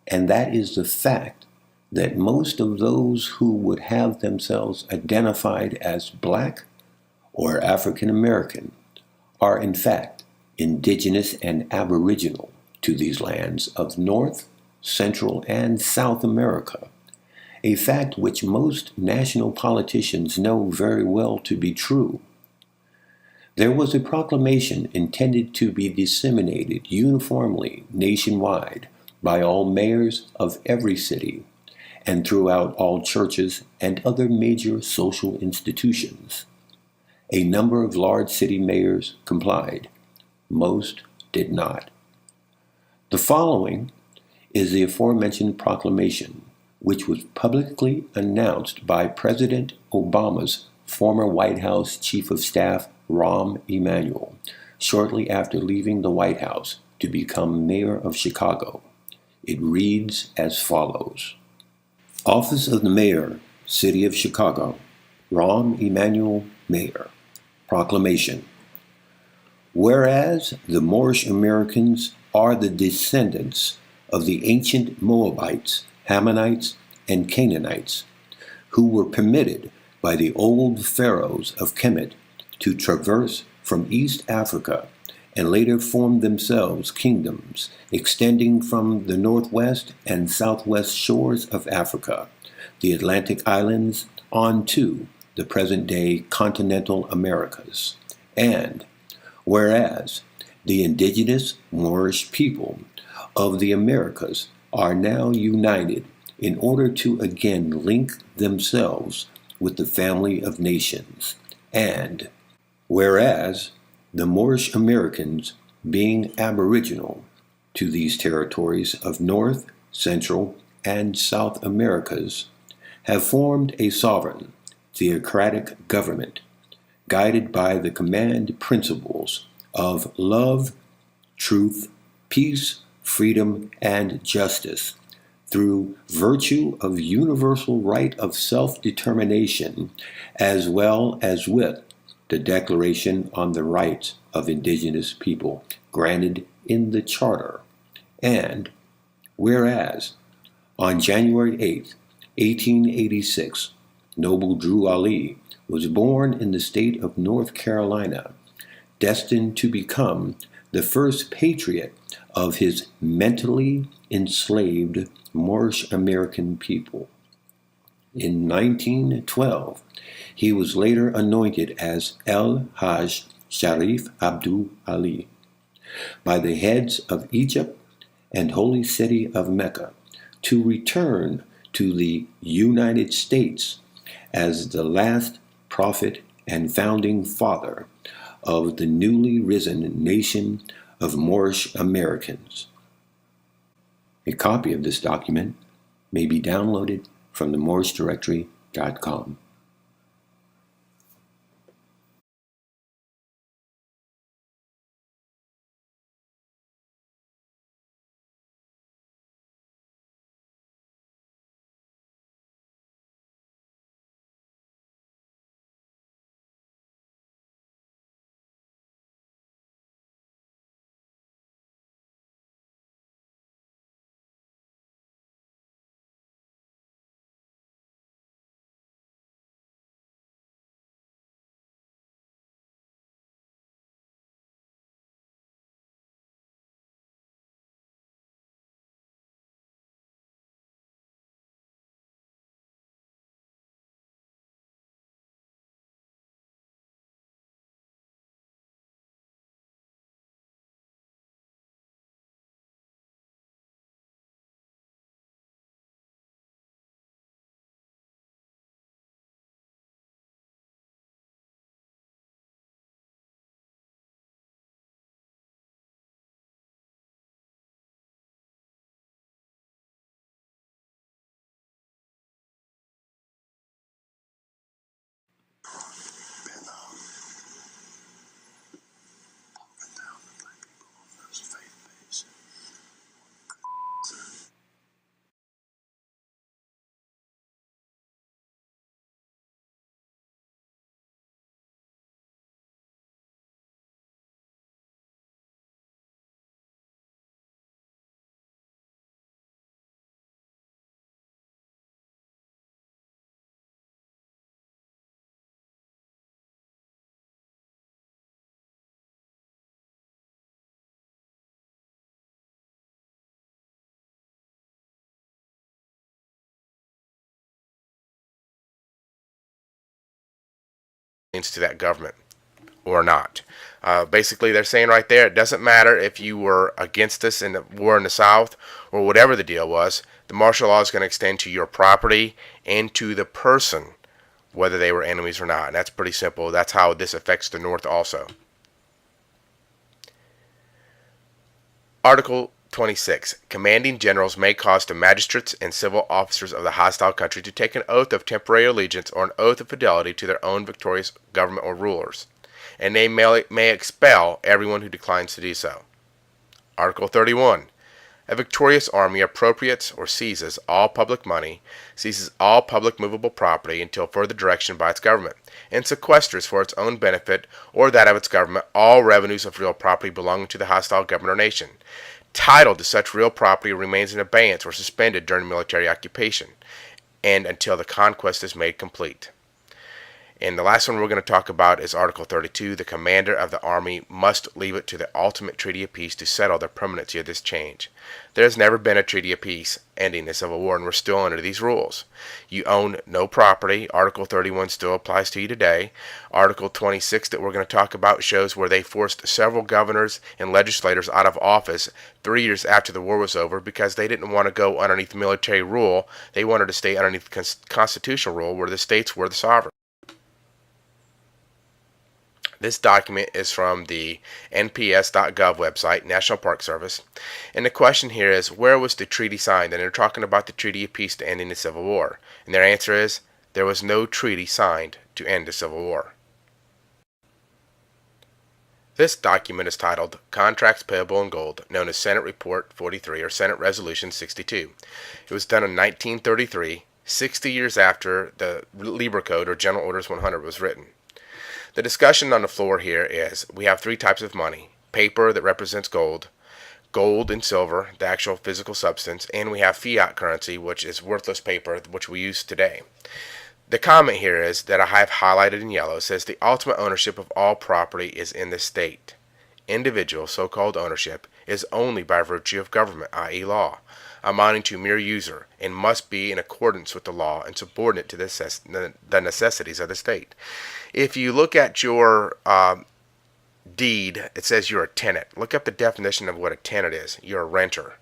and that is the fact that most of those who would have themselves identified as Black or African American are in fact indigenous and aboriginal to these lands of North, Central, and South America, a fact which most national politicians know very well to be true. There was a proclamation intended to be disseminated uniformly nationwide by all mayors of every city and throughout all churches and other major social institutions. A number of large city mayors complied. Most did not. The following is the aforementioned proclamation, which was publicly announced by President Obama's former White House Chief of Staff, Rahm Emanuel, shortly after leaving the White House to become mayor of Chicago. It reads as follows. Office of the Mayor, City of Chicago, Rahm Emanuel, Mayor. Proclamation. Whereas the Moorish Americans are the descendants of the ancient Moabites, Ammonites, and Canaanites, who were permitted by the old pharaohs of Kemet to traverse from East Africa and later formed themselves kingdoms extending from the northwest and southwest shores of Africa, the Atlantic islands, on to the present-day continental Americas. And whereas the indigenous Moorish people of the Americas are now united in order to again link themselves with the family of nations, and whereas the Moorish Americans, being aboriginal to these territories of North, Central, and South Americas, have formed a sovereign, theocratic government, guided by the command principles of love, truth, peace, freedom, and justice, through virtue of universal right of self-determination, as well as with the Declaration on the Rights of Indigenous People granted in the Charter. And whereas on January 8, 1886, Noble Drew Ali was born in the state of North Carolina, destined to become the first patriot of his mentally enslaved Moorish American people. In 1912, he was later anointed as El Hajj Sharif Abdul Ali by the heads of Egypt and Holy City of Mecca to return to the United States as the last prophet and founding father of the newly risen nation of Moorish Americans. A copy of this document may be downloaded from the MoorishdDirectory.com.
To that government or not. Basically, they're saying right there, it doesn't matter if you were against us in the war in the South or whatever the deal was, the martial law is going to extend to your property and to the person, whether they were enemies or not. And that's pretty simple. That's how this affects the North also. Article 26. Commanding generals may cause the magistrates and civil officers of the hostile country to take an oath of temporary allegiance or an oath of fidelity to their own victorious government or rulers, and they may expel everyone who declines to do so. Article 31. A victorious army appropriates or seizes all public money, seizes all public movable property until further direction by its government, and sequesters for its own benefit or that of its government all revenues of real property belonging to the hostile government or nation. Title to such real property remains in abeyance or suspended during military occupation, and until the conquest is made complete. And the last one we're going to talk about is Article 32. The commander of the army must leave it to the ultimate treaty of peace to settle the permanency of this change. There has never been a treaty of peace ending the Civil War, and we're still under these rules. You own no property. Article 31 still applies to you today. Article 26 that we're going to talk about shows where they forced several governors and legislators out of office 3 years after the war was over because they didn't want to go underneath military rule. They wanted to stay underneath constitutional rule where the states were the sovereign. This document is from the nps.gov website, National Park Service. And the question here is, where was the treaty signed? And they're talking about the Treaty of Peace to ending the Civil War. And their answer is, there was no treaty signed to end the Civil War. This document is titled Contracts Payable in Gold, known as Senate Report 43 or Senate Resolution 62. It was done in 1933, 60 years after the Lieber Code or General Orders 100 was written. The discussion on the floor here is we have three types of money: paper that represents gold, gold and silver, the actual physical substance, and we have fiat currency, which is worthless paper, which we use today. The comment here is that I have highlighted in yellow. It says the ultimate ownership of all property is in the state. Individual so-called ownership is only by virtue of government, i.e. law. amounting to mere user, and must be in accordance with the law and subordinate to the necessities of the state. If you look at your deed, it says you're a tenant. Look up the definition of what a tenant is. You're a renter.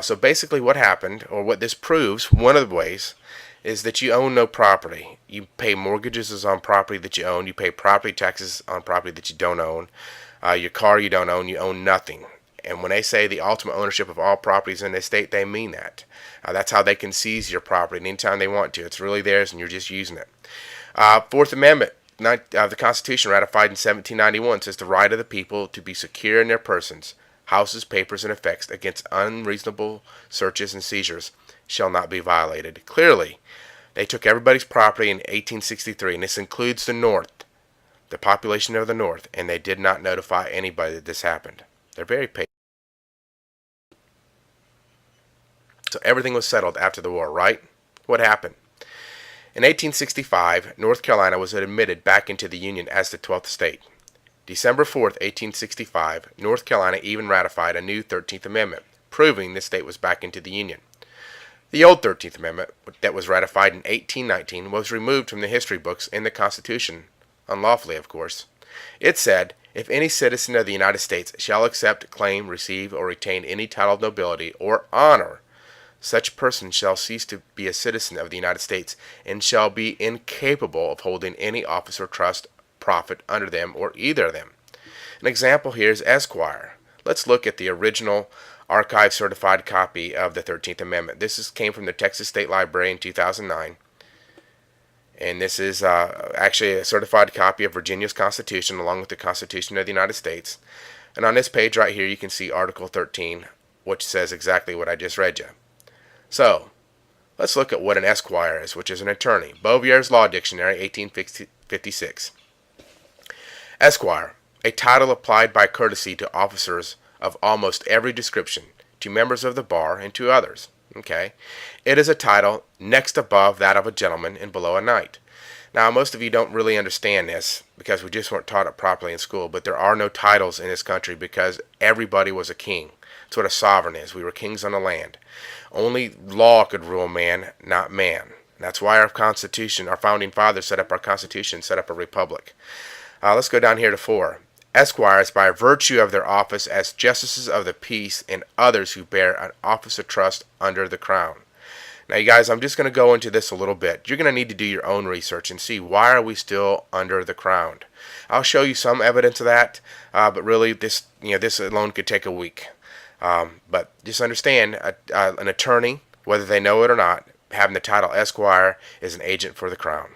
So basically what happened, or what this proves, one of the ways, is that you own no property. You pay mortgages on property that you own. You pay property taxes on property that you don't own. Your car you don't own. You own nothing. And when they say the ultimate ownership of all properties in the state, they mean that. That's how they can seize your property anytime they want to. It's really theirs and you're just using it. Fourth Amendment of the Constitution, ratified in 1791, says the right of the people to be secure in their persons, houses, papers, and effects against unreasonable searches and seizures shall not be violated. Clearly, they took everybody's property in 1863, and this includes the North, the population of the North, and they did not notify anybody that this happened. They're very patient. So everything was settled after the war, right? What happened? In 1865, North Carolina was admitted back into the Union as the 12th state. December 4th, 1865, North Carolina even ratified a new 13th Amendment, proving the state was back into the Union. The old 13th Amendment, that was ratified in 1819, was removed from the history books in the Constitution, unlawfully, of course. It said, if any citizen of the United States shall accept, claim, receive, or retain any title of nobility or honor, such person shall cease to be a citizen of the United States and shall be incapable of holding any office or trust, profit under them or either of them. An example here is Esquire. Let's look at the original archive certified copy of the 13th Amendment. This came from the Texas State Library in 2009. And this is actually a certified copy of Virginia's Constitution along with the Constitution of the United States. And on this page right here you can see Article 13, which says exactly what I just read you. So, let's look at what an esquire is, which is an attorney. Bouvier's Law Dictionary, 1856. Esquire, a title applied by courtesy to officers of almost every description, to members of the bar, and to others. Okay? It is a title next above that of a gentleman and below a knight. Now, most of you don't really understand this because we just weren't taught it properly in school, but there are no titles in this country because everybody was a king. That's what a sovereign is. We were kings on the land. Only law could rule man, not man. That's why our Constitution, our founding fathers set up our Constitution, set up a republic. Let's go down here to 4. Esquires, by virtue of their office as justices of the peace and others who bear an office of trust under the crown. Now, you guys, I'm just going to go into this a little bit. You're going to need to do your own research and see why are we still under the crown. I'll show you some evidence of that, but really, this alone could take a week. But just understand, an attorney, whether they know it or not, having the title Esquire is an agent for the crown.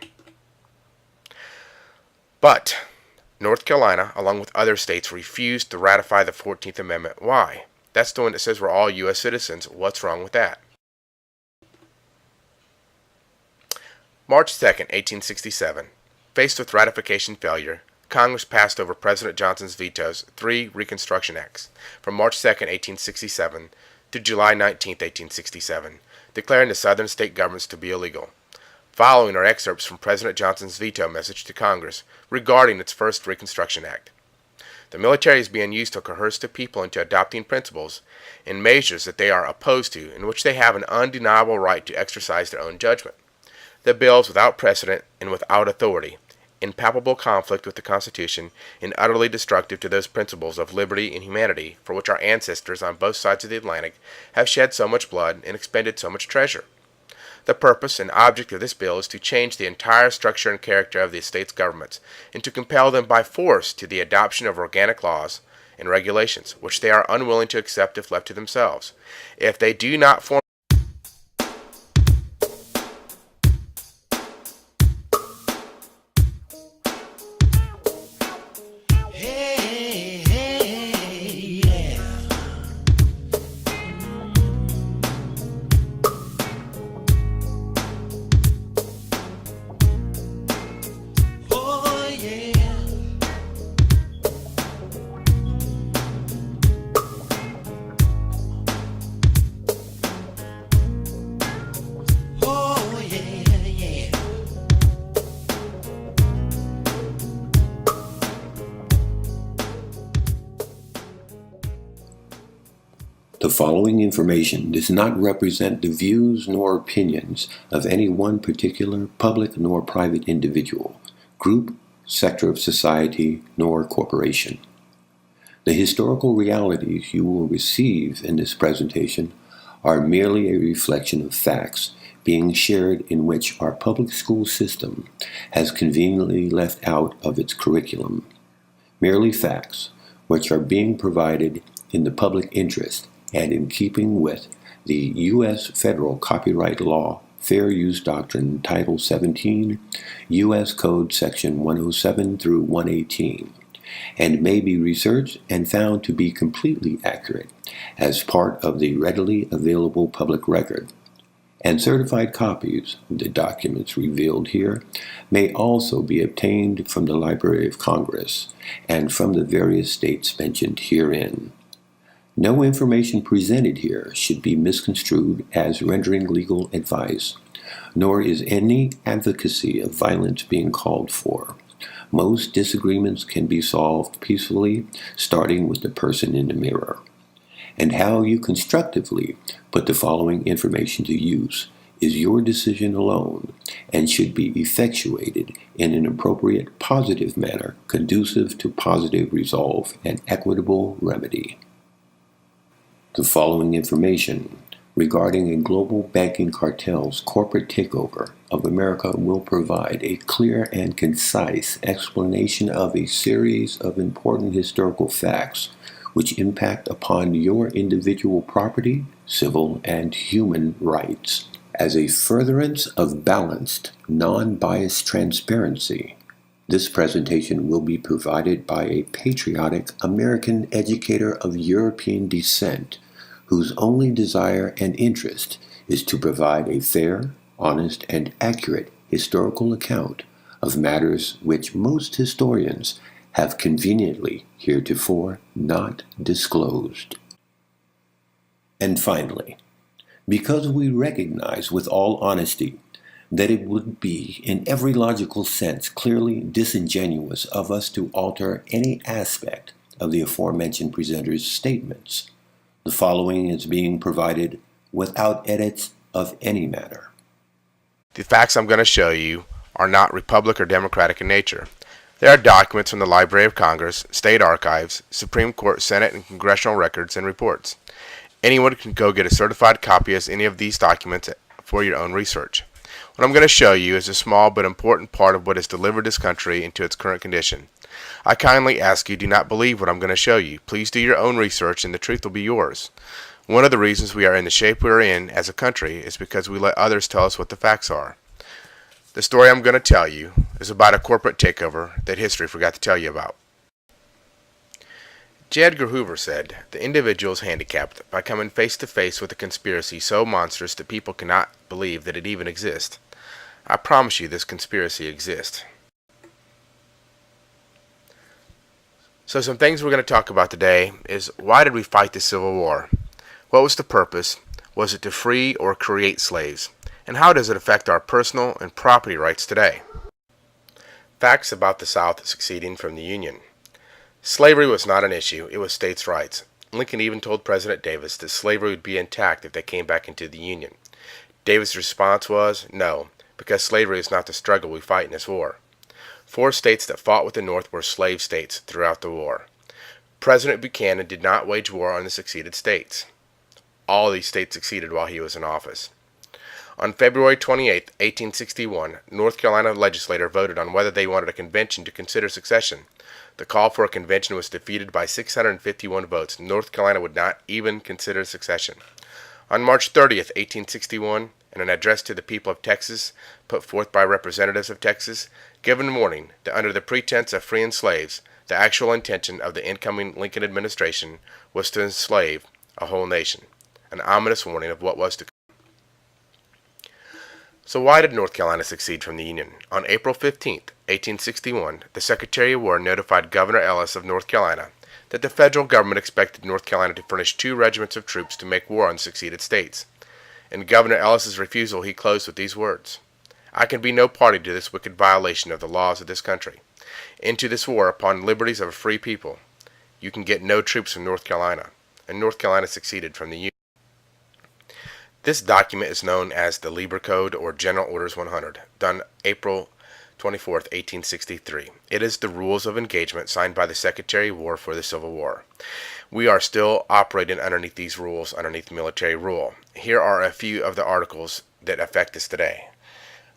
But North Carolina, along with other states, refused to ratify the 14th Amendment. Why? That's the one that says we're all U.S. citizens. What's wrong with that? March 2nd, 1867. Faced with ratification failure, Congress passed over President Johnson's vetoes 3 Reconstruction Acts from March 2nd, 1867 to July 19th, 1867, declaring the southern state governments to be illegal. Following are excerpts from President Johnson's veto message to Congress regarding its first Reconstruction Act. The military is being used to coerce the people into adopting principles and measures that they are opposed to, in which they have an undeniable right to exercise their own judgment. The bill is without precedent and without authority, in palpable conflict with the Constitution, and utterly destructive to those principles of liberty and humanity for which our ancestors on both sides of the Atlantic have shed so much blood and expended so much treasure. The purpose and object of this bill is to change the entire structure and character of the states' governments, and to compel them by force to the adoption of organic laws and regulations, which they are unwilling to accept if left to themselves. If they do not form
The following information does not represent the views nor opinions of any one particular public nor private individual, group, sector of society, nor corporation. The historical realities you will receive in this presentation are merely a reflection of facts being shared in which our public school system has conveniently left out of its curriculum. Merely facts which are being provided in the public interest and in keeping with the U.S. Federal Copyright Law Fair Use Doctrine Title 17, U.S. Code Section 107 through 118, and may be researched and found to be completely accurate as part of the readily available public record. And certified copies of the documents revealed here may also be obtained from the Library of Congress and from the various states mentioned herein. No information presented here should be misconstrued as rendering legal advice, nor is any advocacy of violence being called for. Most disagreements can be solved peacefully, starting with the person in the mirror. And how you constructively put the following information to use is your decision alone and should be effectuated in an appropriate positive manner conducive to positive resolve and equitable remedy. The following information regarding a global banking cartel's corporate takeover of America will provide a clear and concise explanation of a series of important historical facts which impact upon your individual property, civil, and human rights. As a furtherance of balanced, non-biased transparency, this presentation will be provided by a patriotic American educator of European descent whose only desire and interest is to provide a fair, honest, and accurate historical account of matters which most historians have conveniently heretofore not disclosed. And finally, because we recognize with all honesty that it would be, in every logical sense, clearly disingenuous of us to alter any aspect of the aforementioned presenter's statements, the following is being provided without edits of any matter.
The facts I'm going to show you are not Republican or Democratic in nature. They are documents from the Library of Congress, state archives, Supreme Court, Senate, and congressional records and reports. Anyone can go get a certified copy of any of these documents for your own research. What I'm going to show you is a small but important part of what has delivered this country into its current condition. I kindly ask you, do not believe what I'm going to show you. Please do your own research and the truth will be yours. One of the reasons we are in the shape we are in as a country is because we let others tell us what the facts are. The story I'm going to tell you is about a corporate takeover that history forgot to tell you about. J. Edgar Hoover said, "The individual is handicapped by coming face to face with a conspiracy so monstrous that people cannot believe that it even exists. I promise you this conspiracy exists." So some things we're going to talk about today is why did we fight the Civil War? What was the purpose? Was it to free or create slaves? And how does it affect our personal and property rights today? Facts about the South seceding from the Union. Slavery was not an issue, it was states' rights. Lincoln even told President Davis that slavery would be intact if they came back into the Union. Davis' response was, no, because slavery is not the struggle we fight in this war. 4 states that fought with the North were slave states throughout the war. President Buchanan did not wage war on the seceded states. All these states succeeded while he was in office. On February 28, 1861, North Carolina legislators voted on whether they wanted a convention to consider secession. The call for a convention was defeated by 651 votes. North Carolina would not even consider secession. On March 30, 1861, in an address to the people of Texas, put forth by representatives of Texas, given warning that under the pretense of freeing slaves, the actual intention of the incoming Lincoln administration was to enslave a whole nation. An ominous warning of what was to come. So why did North Carolina secede from the Union? On April 15, 1861, the Secretary of War notified Governor Ellis of North Carolina that the federal government expected North Carolina to furnish 2 regiments of troops to make war on the seceded states. In Governor Ellis's refusal, he closed with these words, "I can be no party to this wicked violation of the laws of this country. Into this war upon liberties of a free people. You can get no troops from North Carolina. and North Carolina seceded from the Union. This document is known as the Lieber Code or General Orders 100, done April 24, 1863. It is the rules of engagement signed by the Secretary of War for the Civil War. We are still operating underneath these rules, underneath military rule. Here are a few of the articles that affect us today.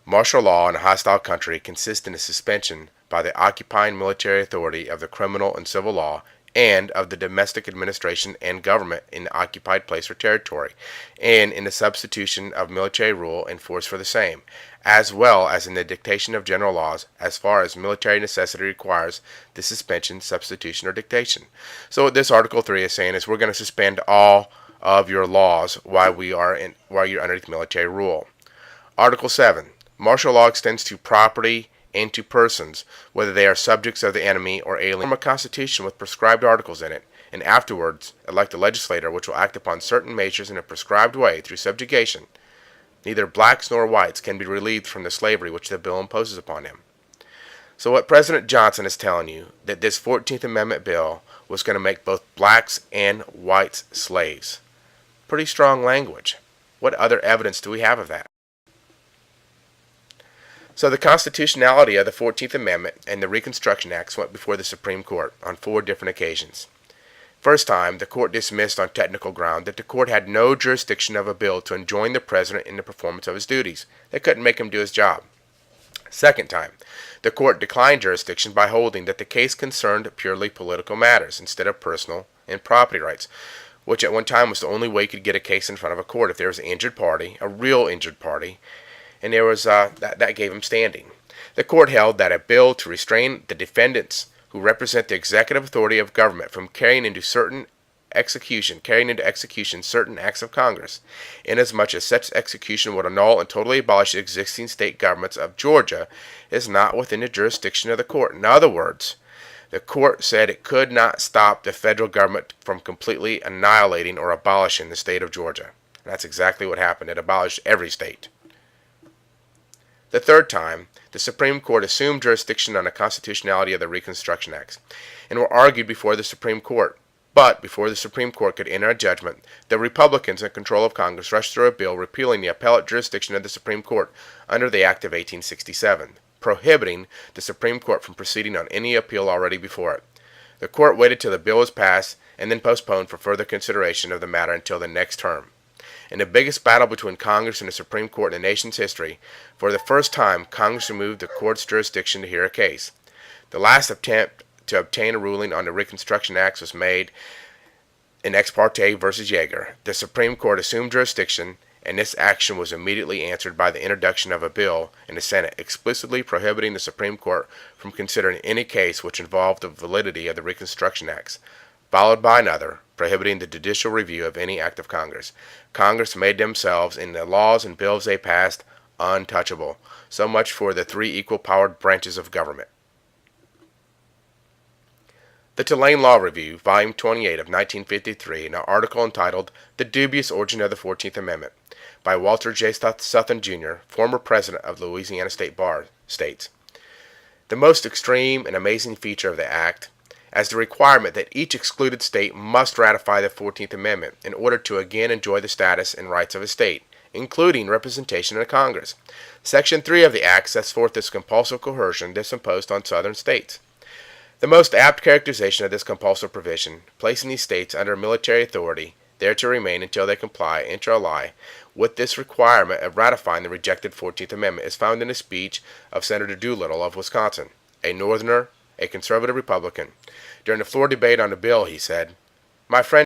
Martial law in a hostile country consists in the suspension by the occupying military authority of the criminal and civil law and of the domestic administration and government in the occupied place or territory, and in the substitution of military rule and force for the same, as well as in the dictation of general laws as far as military necessity requires the suspension, substitution, or dictation. So what this Article 3 is saying is we're going to suspend all of your laws while you're underneath military rule. Article 7. Martial law extends to property and to persons, whether they are subjects of the enemy or alien. Form a constitution with prescribed articles in it, and afterwards elect a legislator which will act upon certain measures in a prescribed way through subjugation. Neither blacks nor whites can be relieved from the slavery which the bill imposes upon them. So what President Johnson is telling you, that this 14th Amendment bill was going to make both blacks and whites slaves. Pretty strong language. What other evidence do we have of that? So the constitutionality of the 14th Amendment and the Reconstruction Acts went before the Supreme Court on 4 different occasions. First time, the court dismissed on technical ground that the court had no jurisdiction of a bill to enjoin the president in the performance of his duties. They couldn't make him do his job. Second time, the court declined jurisdiction by holding that the case concerned purely political matters instead of personal and property rights, which at one time was the only way you could get a case in front of a court if there was an injured party, a real injured party, and there was that gave him standing. The court held that a bill to restrain the defendants who represent the executive authority of government from carrying into execution certain acts of Congress, inasmuch as such execution would annul and totally abolish the existing state governments of Georgia, is not within the jurisdiction of the court. In other words, the court said it could not stop the federal government from completely annihilating or abolishing the state of Georgia. And that's exactly what happened. It abolished every state. The third time, the Supreme Court assumed jurisdiction on the constitutionality of the Reconstruction Acts and were argued before the Supreme Court. But before the Supreme Court could enter a judgment, the Republicans in control of Congress rushed through a bill repealing the appellate jurisdiction of the Supreme Court under the Act of 1867, prohibiting the Supreme Court from proceeding on any appeal already before it. The court waited till the bill was passed and then postponed for further consideration of the matter until the next term. In the biggest battle between Congress and the Supreme Court in the nation's history, for the first time, Congress removed the court's jurisdiction to hear a case. The last attempt to obtain a ruling on the Reconstruction Acts was made in Ex parte versus Yeager. The Supreme Court assumed jurisdiction, and this action was immediately answered by the introduction of a bill in the Senate explicitly prohibiting the Supreme Court from considering any case which involved the validity of the Reconstruction Acts, followed by another prohibiting the judicial review of any act of Congress. Congress made themselves, in the laws and bills they passed, untouchable. So much for the 3 equal-powered branches of government. The Tulane Law Review, Volume 28 of 1953, an article entitled The Dubious Origin of the 14th Amendment, by Walter J. Sutton, Jr., former president of Louisiana State Bar, states, "The most extreme and amazing feature of the Act as the requirement that each excluded state must ratify the 14th Amendment in order to again enjoy the status and rights of a state, including representation in Congress. Section 3 of the Act sets forth this compulsive coercion thus imposed on southern states. The most apt characterization of this compulsive provision, placing these states under military authority, there to remain until they comply, inter alia, with this requirement of ratifying the rejected 14th Amendment, is found in a speech of Senator Doolittle of Wisconsin, a Northerner, a conservative Republican. During the floor debate on the bill, he said, 'My friend